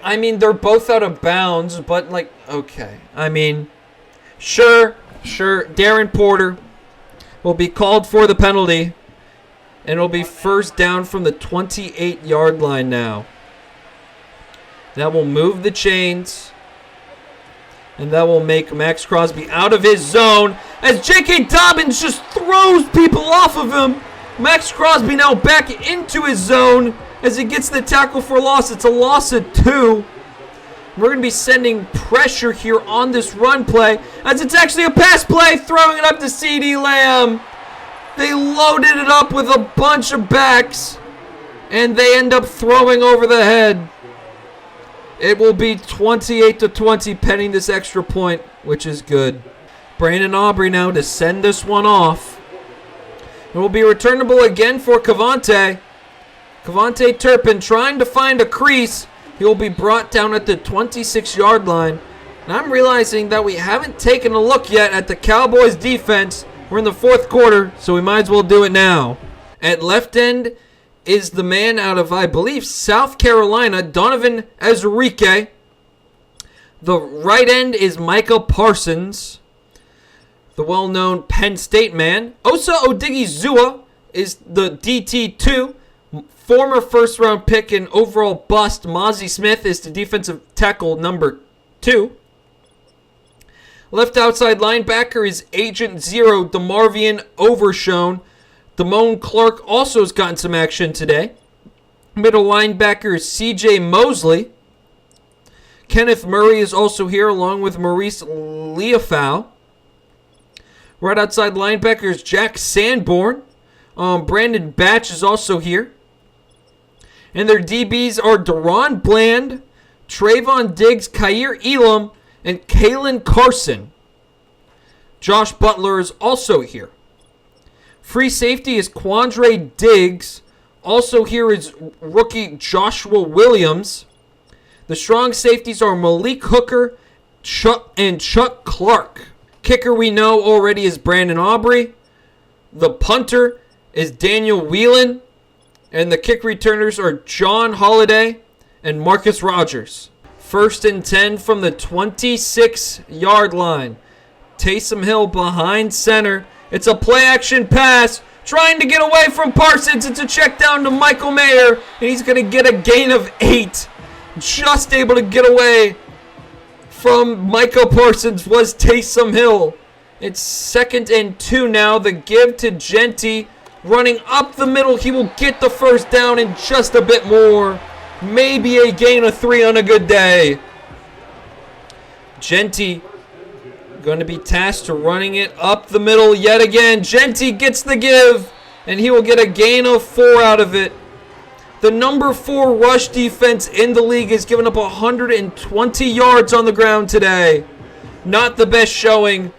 I mean, they're both out of bounds, but like, okay. I mean, sure. Darren Porter will be called for the penalty. And it'll be first down from the 28-yard line now. That will move the chains. And that will make Max Crosby out of his zone. As J.K. Dobbins just throws people off of him. Max Crosby now back into his zone as he gets the tackle for loss. It's a loss of 2. We're going to be sending pressure here on this run play. As it's actually a pass play. Throwing it up to CeeDee Lamb. They loaded it up with a bunch of backs, and they end up throwing over the head. It will be 28-20 pending this extra point, which is good. Brandon Aubrey now to send this one off. It will be returnable again for Cavante. Cavante Turpin trying to find a crease. He will be brought down at the 26-yard line. And I'm realizing that we haven't taken a look yet at the Cowboys defense. We're in the fourth quarter, so we might as well do it now. At left end is the man out of, I believe, South Carolina, Donovan Ezrique. The right end is Micah Parsons, the well-known Penn State man. Osa Odigizua is the DT2. Former first-round pick and overall bust, Mozzie Smith, is the defensive tackle number 2. Left outside linebacker is Agent Zero, DeMarvion Overshone. Damone Clark also has gotten some action today. Middle linebacker is C.J. Mosley. Kenneth Murray is also here along with Maurice Leofau. Right outside linebacker is Jack Sanborn. Brandon Batch is also here. And their DBs are Deron Bland, Trayvon Diggs, Khair Elam, and Kalen Carson. Josh Butler is also here. Free safety is Quandre Diggs. Also here is rookie Joshua Williams. The strong safeties are Malik Hooker and Chuck Clark. Kicker we know already is Brandon Aubrey. The punter is Daniel Whelan. And the kick returners are John Holiday and Marcus Rogers. 1st and 10 from the 26-yard line. Taysom Hill behind center. It's a play-action pass. Trying to get away from Parsons. It's a check down to Michael Mayer. And he's going to get a gain of 8. Just able to get away from Micah Parsons was Taysom Hill. It's 2nd and 2 now. The give to Genty. Running up the middle. He will get the first down and just a bit more. Maybe a gain of 3 on a good day. Genty going to be tasked to running it up the middle yet again. Genty gets the give, and he will get a gain of 4 out of it. The number 4 rush defense in the league has given up 120 yards on the ground today. Not the best showing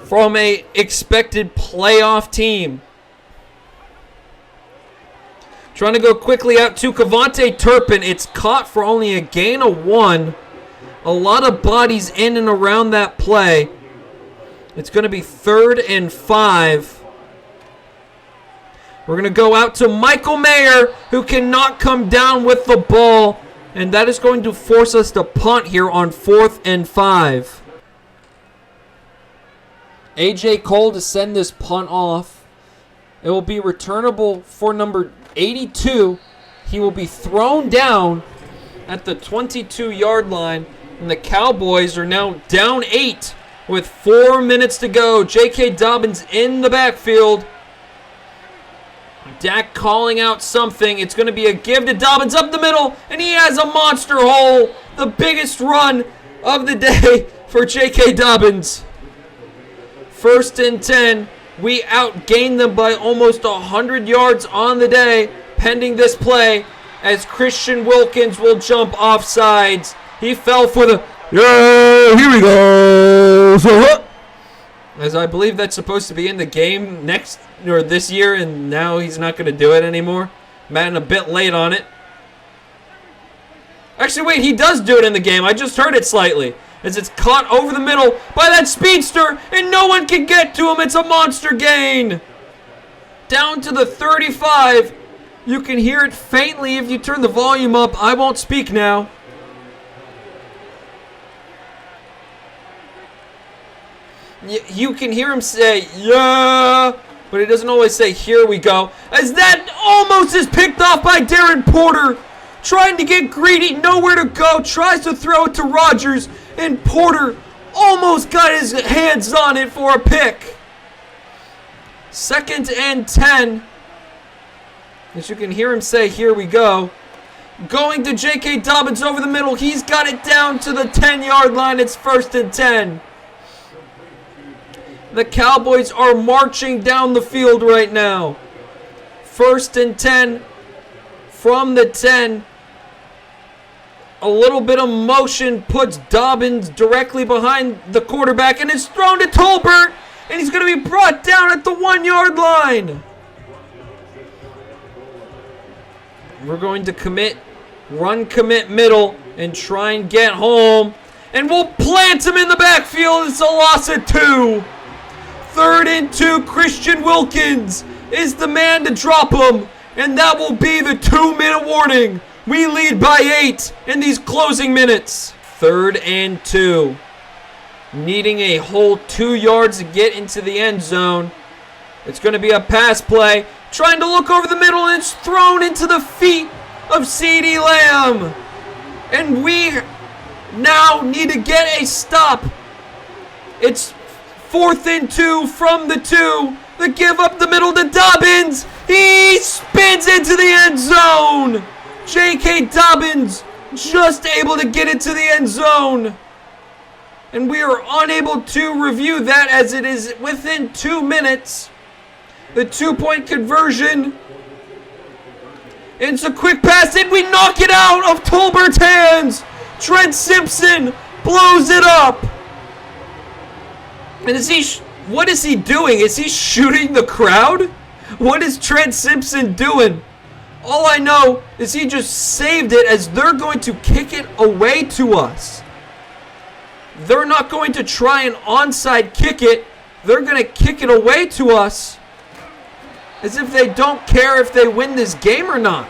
from a expected playoff team. Trying to go quickly out to Cavante Turpin. It's caught for only a gain of 1. A lot of bodies in and around that play. It's going to be 3rd and 5. We're going to go out to Michael Mayer, who cannot come down with the ball. And that is going to force us to punt here on 4th and 5. A.J. Cole to send this punt off. It will be returnable for number 82. He will be thrown down at the 22-yard line. And the Cowboys are now down 8 with 4 minutes to go. J.K. Dobbins in the backfield. Dak calling out something. It's going to be a give to Dobbins up the middle. And he has a monster hole. The biggest run of the day for J.K. Dobbins. 1st and 10. We outgained them by almost 100 yards on the day, pending this play, as Christian Wilkins will jump off sides. He fell for the, yeah, here we go. As I believe that's supposed to be in the game next, or this year, and now he's not going to do it anymore. Man, a bit late on it. Actually, wait, he does do it in the game. I just heard it slightly. As it's caught over the middle by that speedster, and no one can get to him. It's a monster gain. Down to the 35. You can hear it faintly if you turn the volume up. I won't speak now. You can hear him say, yeah, but he doesn't always say, here we go. As that almost is picked off by Darren Porter. Trying to get greedy, nowhere to go. Tries to throw it to Rodgers. And Porter almost got his hands on it for a pick. 2nd and 10. As you can hear him say, here we go. Going to J.K. Dobbins over the middle. He's got it down to the 10-yard line. It's 1st and 10. The Cowboys are marching down the field right now. 1st and 10 from the 10. A little bit of motion puts Dobbins directly behind the quarterback, and it's thrown to Tolbert, and he's going to be brought down at the 1-yard line. We're going to run commit middle, and try and get home. And we'll plant him in the backfield. It's a loss of 2. 3rd and 2. Christian Wilkins is the man to drop him. And that will be the 2-minute warning. We lead by 8 in these closing minutes. 3rd and 2. Needing a whole 2 yards to get into the end zone. It's going to be a pass play. Trying to look over the middle, and it's thrown into the feet of CeeDee Lamb. And we now need to get a stop. It's 4th and 2 from the 2. The give up the middle to Dobbins. He spins into the end zone. J.K. Dobbins just able to get into the end zone. And we are unable to review that as it is within 2 minutes. The 2-point conversion. It's a quick pass, and we knock it out of Tolbert's hands. Trent Simpson blows it up. And what is he doing? Is he shooting the crowd? What is Trent Simpson doing? All I know is he just saved it, as they're going to kick it away to us. They're not going to try and onside kick it. They're going to kick it away to us, as if they don't care if they win this game or not.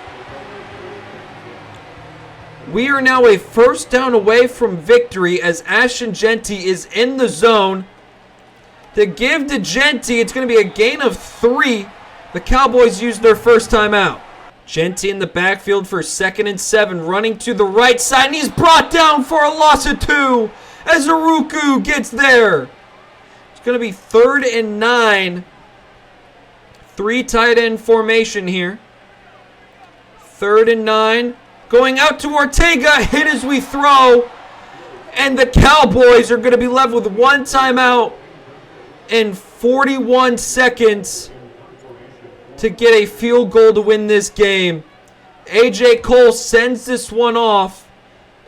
We are now a 1st down away from victory, as Ashton Jeanty is in the zone. To give to Jeanty, it's going to be a gain of 3. The Cowboys used their first timeout. Jeanty in the backfield for 2nd and 7, running to the right side, and he's brought down for a loss of 2 as Aruku gets there. It's going to be 3rd and 9. 3 tight end formation here. 3rd and 9. Going out to Ortega, hit as we throw. And the Cowboys are going to be left with 1 timeout and 41 seconds to get a field goal to win this game. A.J. Cole sends this one off.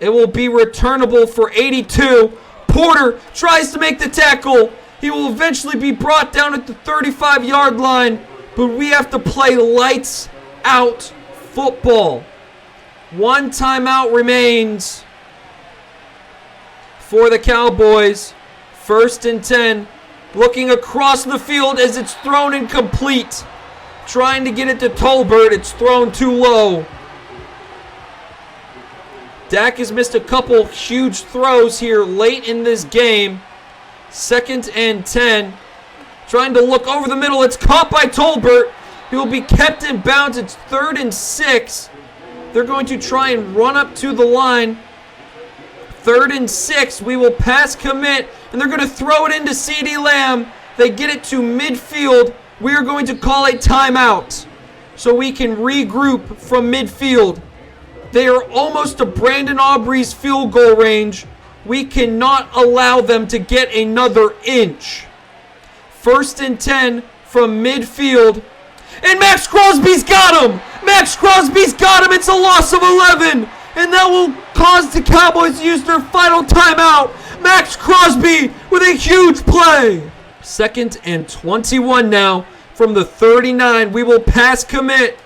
It will be returnable for 82. Porter tries to make the tackle. He will eventually be brought down at the 35-yard line, but we have to play lights out football. 1 timeout remains for the Cowboys. 1st and 10. Looking across the field as it's thrown incomplete. Trying to get it to Tolbert. It's thrown too low. Dak has missed a couple huge throws here late in this game. 2nd and 10. Trying to look over the middle. It's caught by Tolbert. He will be kept in bounds. It's 3rd and 6. They're going to try and run up to the line. 3rd and 6. We will pass commit, and they're going to throw it into CeeDee Lamb. They get it to midfield. We are going to call a timeout so we can regroup from midfield. They are almost to Brandon Aubrey's field goal range. We cannot allow them to get another inch. 1st and 10 from midfield. And Max Crosby's got him! Max Crosby's got him! It's a loss of 11! And that will cause the Cowboys to use their final timeout. Max Crosby with a huge play. 2nd and 21 now from the 39. We will pass commit.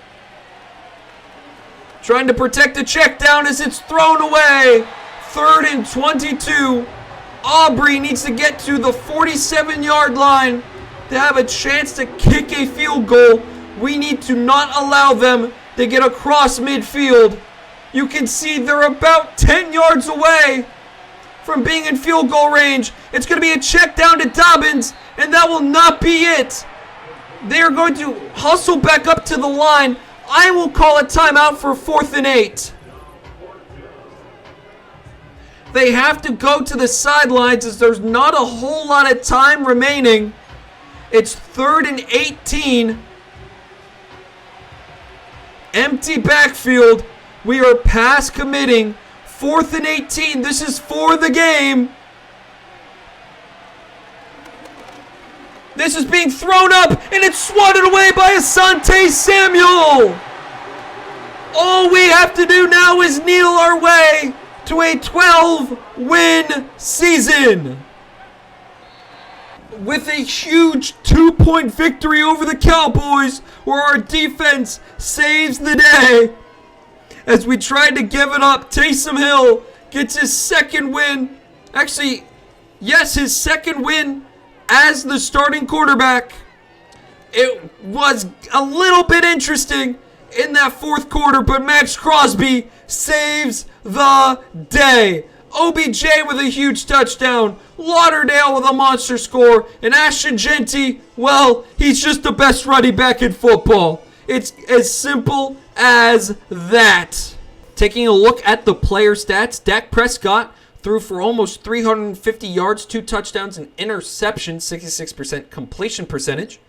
Trying to protect the check down as it's thrown away. 3rd and 22. Aubrey needs to get to the 47-yard line to have a chance to kick a field goal. We need to not allow them to get across midfield. You can see they're about 10 yards away from being in field goal range. It's going to be a check down to Dobbins, and that will not be it. They are going to hustle back up to the line. I will call a timeout for 4th and 8. They have to go to the sidelines as there's not a whole lot of time remaining. It's 3rd and 18. Empty backfield. We are pass committing. 4th and 18. This is for the game. This is being thrown up, and it's swatted away by Asante Samuel. All we have to do now is kneel our way to a 12-win season. With a huge 2-point victory over the Cowboys, where our defense saves the day. As we tried to give it up, Taysom Hill gets his second win. Actually, yes, his second win as the starting quarterback. It was a little bit interesting in that fourth quarter, but Max Crosby saves the day. OBJ with a huge touchdown, Lauderdale with a monster score, and Ashton Jeanty, well, he's just the best running back in football. It's as simple as that. Taking a look at the player stats, Dak Prescott threw for almost 350 yards, 2 touchdowns, and interception, 66% completion percentage.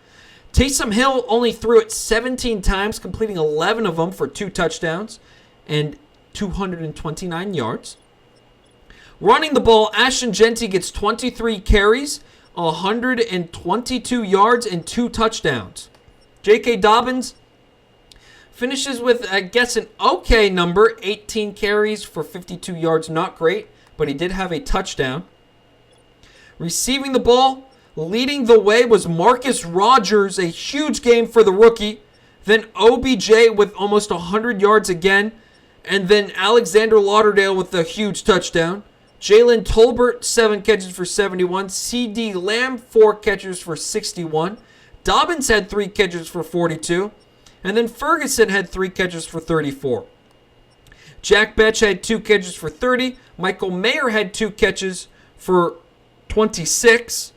Taysom Hill only threw it 17 times, completing 11 of them for 2 touchdowns and 229 yards. Running the ball, Ashton Jeanty gets 23 carries, 122 yards, and 2 touchdowns. J.K. Dobbins finishes with, I guess, an okay number, 18 carries for 52 yards. Not great, but he did have a touchdown. Receiving the ball, leading the way was Marcus Rogers, a huge game for the rookie. Then OBJ with almost 100 yards again. And then Alexander Lauderdale with a huge touchdown. Jalen Tolbert, 7 catches for 71. C.D. Lamb, 4 catches for 61. Dobbins had 3 catches for 42. And then Ferguson had 3 catches for 34. Jack Betch had 2 catches for 30. Michael Mayer had 2 catches for 26.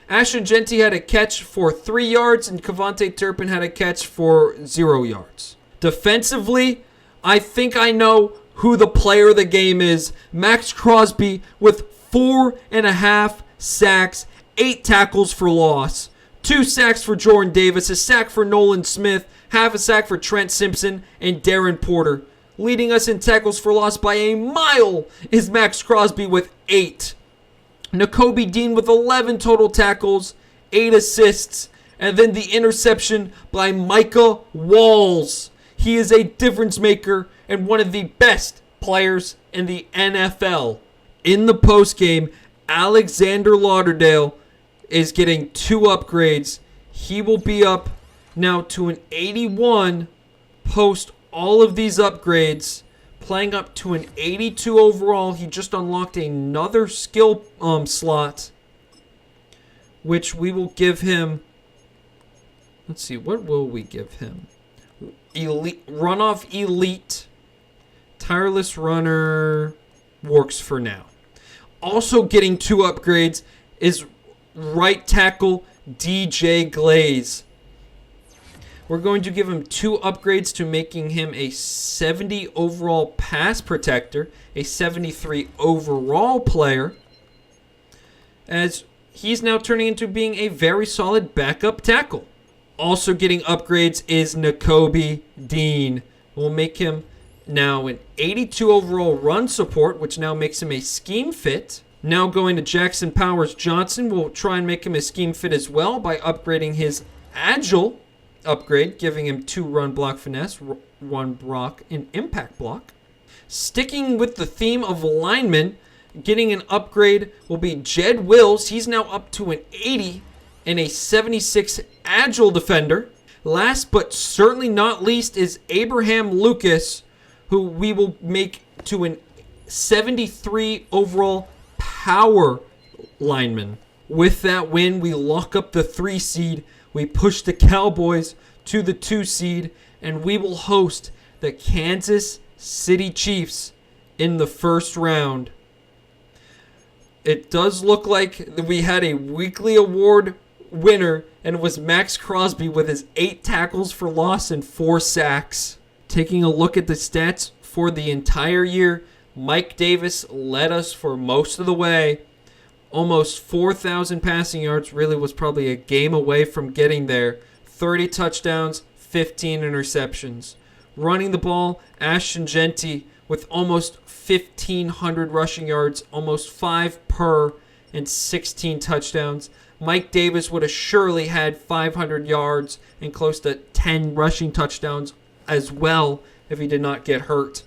Ashton Jeanty had a catch for 3 yards, and Kevontae Turpin had a catch for 0 yards. Defensively, I think I know who the player of the game is. Max Crosby with 4.5 sacks, 8 tackles for loss, 2 sacks for Jordan Davis, a sack for Nolan Smith, half a sack for Trent Simpson and Darren Porter. Leading us in tackles for loss by a mile is Max Crosby with 8. Nakobe Dean with 11 total tackles, 8 assists, and then the interception by Micah Walls. He is a difference maker and one of the best players in the NFL. In the postgame, Alexander Lauderdale is getting 2 upgrades. He will be up now to an 81 post all of these upgrades, playing up to an 82 overall. He just unlocked another skill slot, which we will give him. Let's see, what will we give him? Elite, runoff elite, tireless runner works for now. Also getting 2 upgrades is right tackle DJ Glaze. We're going to give him 2 upgrades to making him a 70 overall pass protector, a 73 overall player, as he's now turning into being a very solid backup tackle. Also getting upgrades is Nakobe Dean. We'll make him now an 82 overall run support, which now makes him a scheme fit. Now going to Jackson Powers Johnson. We'll try and make him a scheme fit as well by upgrading his agile upgrade, giving him 2 run block finesse, 1 block, and impact block. Sticking with the theme of linemen, getting an upgrade will be Jed Wills. He's now up to an 80 and a 76 agile defender. Last but certainly not least is Abraham Lucas, who we will make to an 73 overall power lineman. With that win, we lock up the 3 seed. We push the Cowboys to the 2 seed, and we will host the Kansas City Chiefs in the first round. It does look like we had a weekly award winner, and it was Max Crosby with his 8 tackles for loss and 4 sacks. Taking a look at the stats for the entire year, Mike Davis led us for most of the way. Almost 4,000 passing yards, really was probably a game away from getting there. 30 touchdowns, 15 interceptions. Running the ball, Ashton Jeanty with almost 1,500 rushing yards, almost 5 per, and 16 touchdowns. Mike Davis would have surely had 500 yards and close to 10 rushing touchdowns as well if he did not get hurt.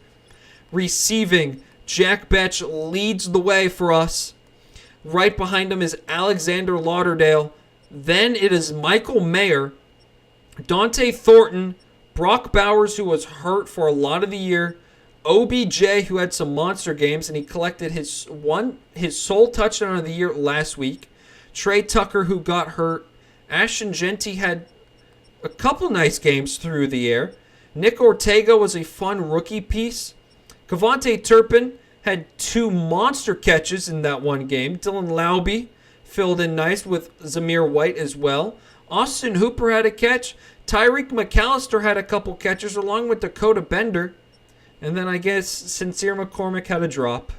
Receiving, Jack Betch leads the way for us. Right behind him is Alexander Lauderdale. Then it is Michael Mayer, Dante Thornton, Brock Bowers, who was hurt for a lot of the year, OBJ, who had some monster games, and he collected his sole touchdown of the year last week. Trey Tucker, who got hurt. Ashton Genty had a couple nice games through the air. Nick Ortega was a fun rookie piece. Kavontae Turpin had 2 monster catches in that one game. Dylan Laube filled in nice with Zamir White as well. Austin Hooper had a catch. Tyreek McAllister had a couple catches along with Dakota Bender. And then I guess Sincere McCormick had a drop.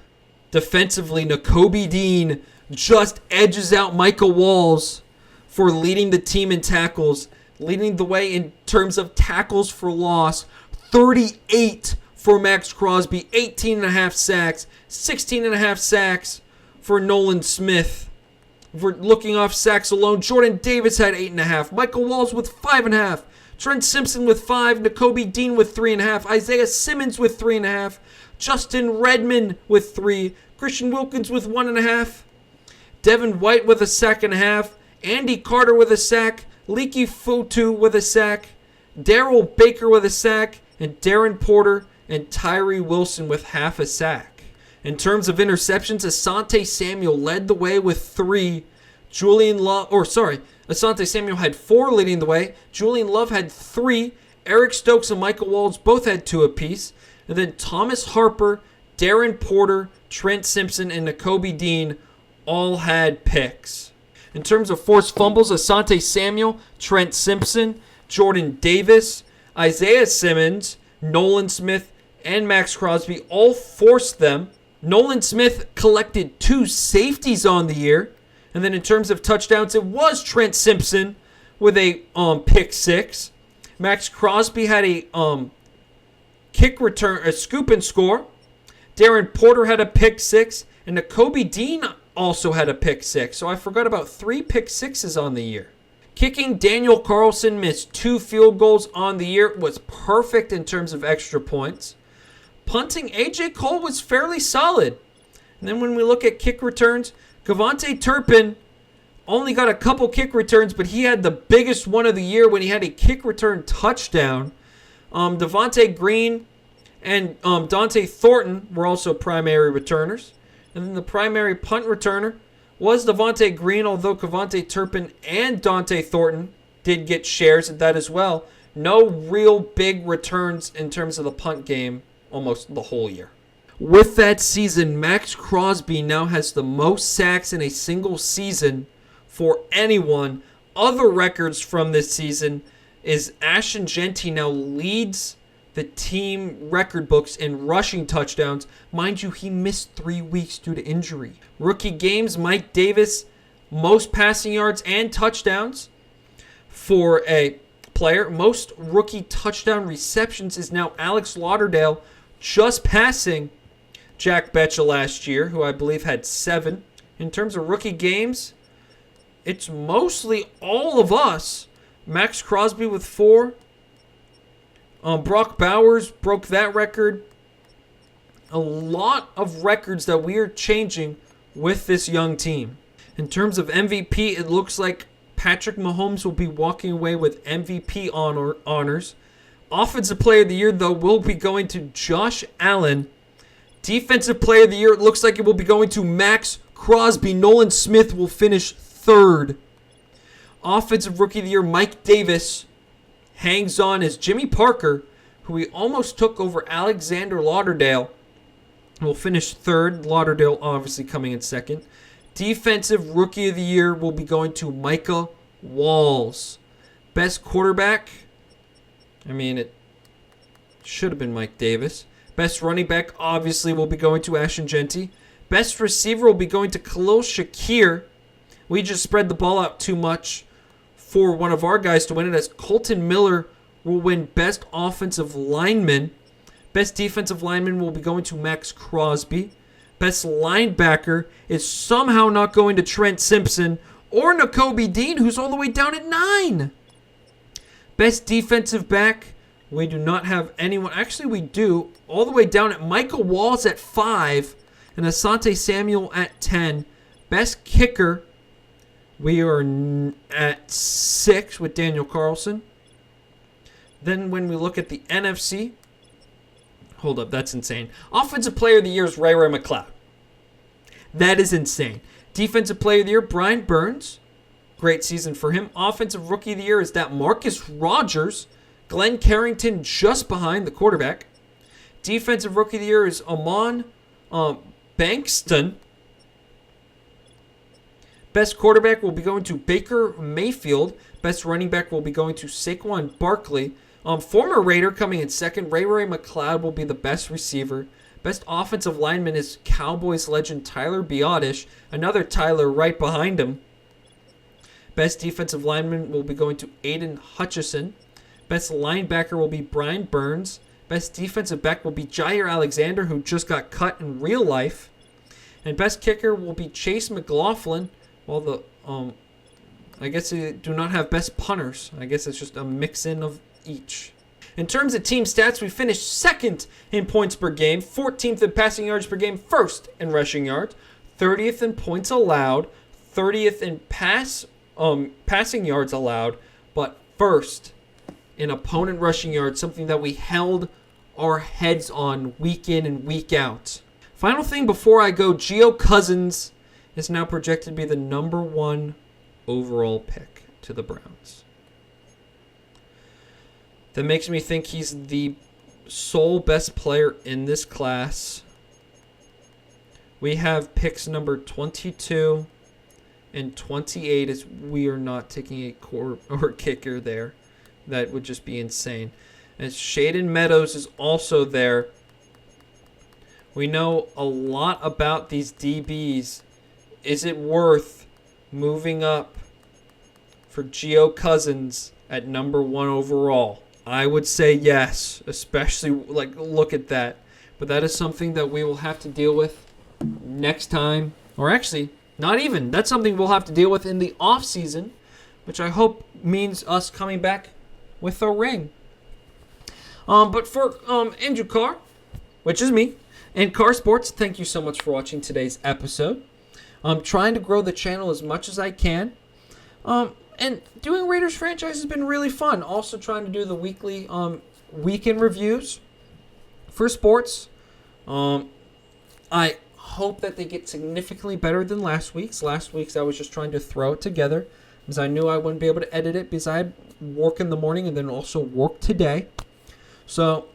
Defensively, Nakobe Dean just edges out Michael Walls for leading the team in tackles. Leading the way in terms of tackles for loss. 38 for Max Crosby. 18.5 sacks. 16.5 sacks for Nolan Smith. For looking off sacks alone, Jordan Davis had 8.5. Michael Walls with 5.5. Trent Simpson with 5. Nakobe Dean with 3.5. Isaiah Simmons with 3.5. Justin Redmond with 3. Christian Wilkins with 1.5. Devin White with a sack and a half. Andy Carter with a sack. Leaky Futu with a sack. Daryl Baker with a sack. And Darren Porter and Tyree Wilson with half a sack. In terms of interceptions, Asante Samuel led the way with 3. Asante Samuel had 4 leading the way. Julian Love had 3. Eric Stokes and Michael Walls both had 2 apiece. And then Thomas Harper, Darren Porter, Trent Simpson, and Nakobe Dean all had picks. In terms of forced fumbles, Asante Samuel, Trent Simpson, Jordan Davis, Isaiah Simmons, Nolan Smith, and Max Crosby all forced them. Nolan Smith collected 2 safeties on the year. And then in terms of touchdowns, it was Trent Simpson with a pick 6. Max Crosby had a kick return, a scoop and score. Darren Porter had a pick 6. And Nakobe Dean also had a pick 6. So I forgot about 3 pick 6s on the year. Kicking, Daniel Carlson missed 2 field goals on the year. Was perfect in terms of extra points. Punting, AJ Cole was fairly solid. And then when we look at kick returns, Kavontae Turpin only got a couple kick returns, but he had the biggest one of the year when he had a kick return touchdown. Devontae Green and Dante Thornton were also primary returners. And then the primary punt returner was Devontae Green, although Kavontae Turpin and Dante Thornton did get shares at that as well. No real big returns in terms of the punt game almost the whole year. With that season, Max Crosby now has the most sacks in a single season for anyone. Other records from this season is Ashton Genty now leads the team record books in rushing touchdowns. Mind you, he missed 3 weeks due to injury. Rookie games, Mike Davis, most passing yards and touchdowns for a player. Most rookie touchdown receptions is now Alex Lauderdale, just passing Jack Betchel last year, who I believe had 7. In terms of rookie games, it's mostly all of us. Max Crosby with 4. Brock Bowers broke that record. A lot of records that we are changing with this young team. In terms of MVP, it looks like Patrick Mahomes will be walking away with MVP honors. Offensive Player of the Year, though, will be going to Josh Allen. Defensive Player of the Year, it looks like it will be going to Max Crosby. Nolan Smith will finish 3rd. Offensive Rookie of the Year, Mike Davis, hangs on as Jimmy Parker, who he almost took over Alexander Lauderdale, will finish 3rd. Lauderdale obviously coming in 2nd. Defensive Rookie of the Year will be going to Micah Walls. Best quarterback, it should have been Mike Davis. Best running back obviously will be going to Ashton Genty. Best receiver will be going to Khalil Shakir. We just spread the ball out too much for one of our guys to win it, as Colton Miller will win Best Offensive Lineman. Best Defensive Lineman will be going to Max Crosby. Best Linebacker is somehow not going to Trent Simpson or Nakobe Dean, who's all the way down at 9. Best Defensive Back We do not have anyone. Actually, we do. All the way down at Michael Walls at 5 and Asante Samuel at 10. Best kicker, we are at 6 with Daniel Carlson. Then when we look at the NFC, hold up, that's insane. Offensive Player of the Year is Ray McLeod. That is insane. Defensive Player of the Year, Brian Burns. Great season for him. Offensive Rookie of the Year is that Marcus Rogers. Glenn Carrington just behind the quarterback. Defensive Rookie of the Year is Amon Bankston. Best quarterback will be going to Baker Mayfield. Best running back will be going to Saquon Barkley. Former Raider coming in second. Ray McLeod will be the best receiver. Best offensive lineman is Cowboys legend Tyler Biotish. Another Tyler right behind him. Best defensive lineman will be going to Aiden Hutchison. Best linebacker will be Brian Burns. Best defensive back will be Jair Alexander, who just got cut in real life. And best kicker will be Chase McLaughlin. While the I guess they do not have best punters. I guess it's just a mix-in of each. In terms of team stats, we finished second in points per game, 14th in passing yards per game, first in rushing yards, 30th in points allowed, 30th in passing yards allowed, but first in opponent rushing yards, something that we held our heads on week in and week out. Final thing before I go, Gio Cousins is now projected to be the number 1 overall pick to the Browns. That makes me think he's the sole best player in this class. We have picks number 22 and 28 as we are not taking a core or kicker there. That would just be insane. And Shaden Meadows is also there. We know a lot about these DBs. Is it worth moving up for Gio Cousins at number 1 overall? I would say yes, especially look at that. But that is something that we will have to deal with next time. Or actually, not even. That's something we'll have to deal with in the off season, which I hope means us coming back with a ring. But for Andrew Carr, which is me, and Carr Sports, thank you so much for watching today's episode. I'm trying to grow the channel as much as I can. And doing Raiders franchise has been really fun. Also trying to do the weekly weekend reviews for sports. I hope that they get significantly better than last week's. Last week's I was just trying to throw it together because I knew I wouldn't be able to edit it because I had work in the morning and then also work today. So,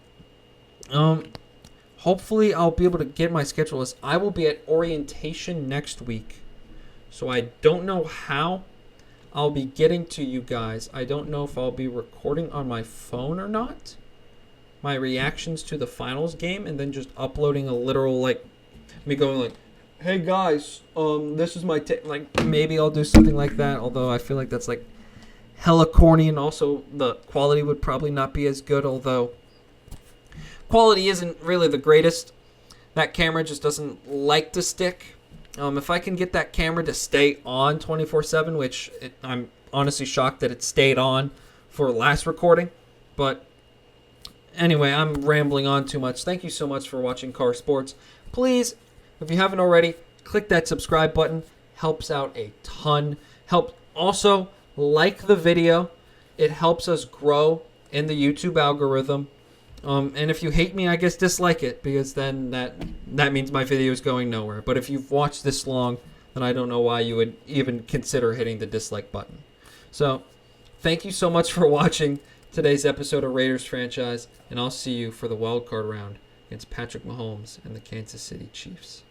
hopefully I'll be able to get my schedule as I will be at orientation next week. So I don't know how I'll be getting to you guys. I don't know if I'll be recording on my phone or not. My reactions to the finals game and then just uploading a literal me going hey guys, this is my maybe I'll do something like that, although I feel like that's hella corny and also the quality would probably not be as good, although quality isn't really the greatest. That camera just doesn't like to stick. If I can get that camera to stay on 24/7, which I'm honestly shocked that it stayed on for last recording. But anyway, I'm rambling on too much. Thank you so much for watching Carr Sports. Please, if you haven't already, click that subscribe button. Helps out a ton. Also, like the video. It helps us grow in the YouTube algorithm. And if you hate me, I guess dislike it, because then that means my video is going nowhere. But if you've watched this long, then I don't know why you would even consider hitting the dislike button. So, thank you so much for watching today's episode of Raiders Franchise, and I'll see you for the wild card round against Patrick Mahomes and the Kansas City Chiefs.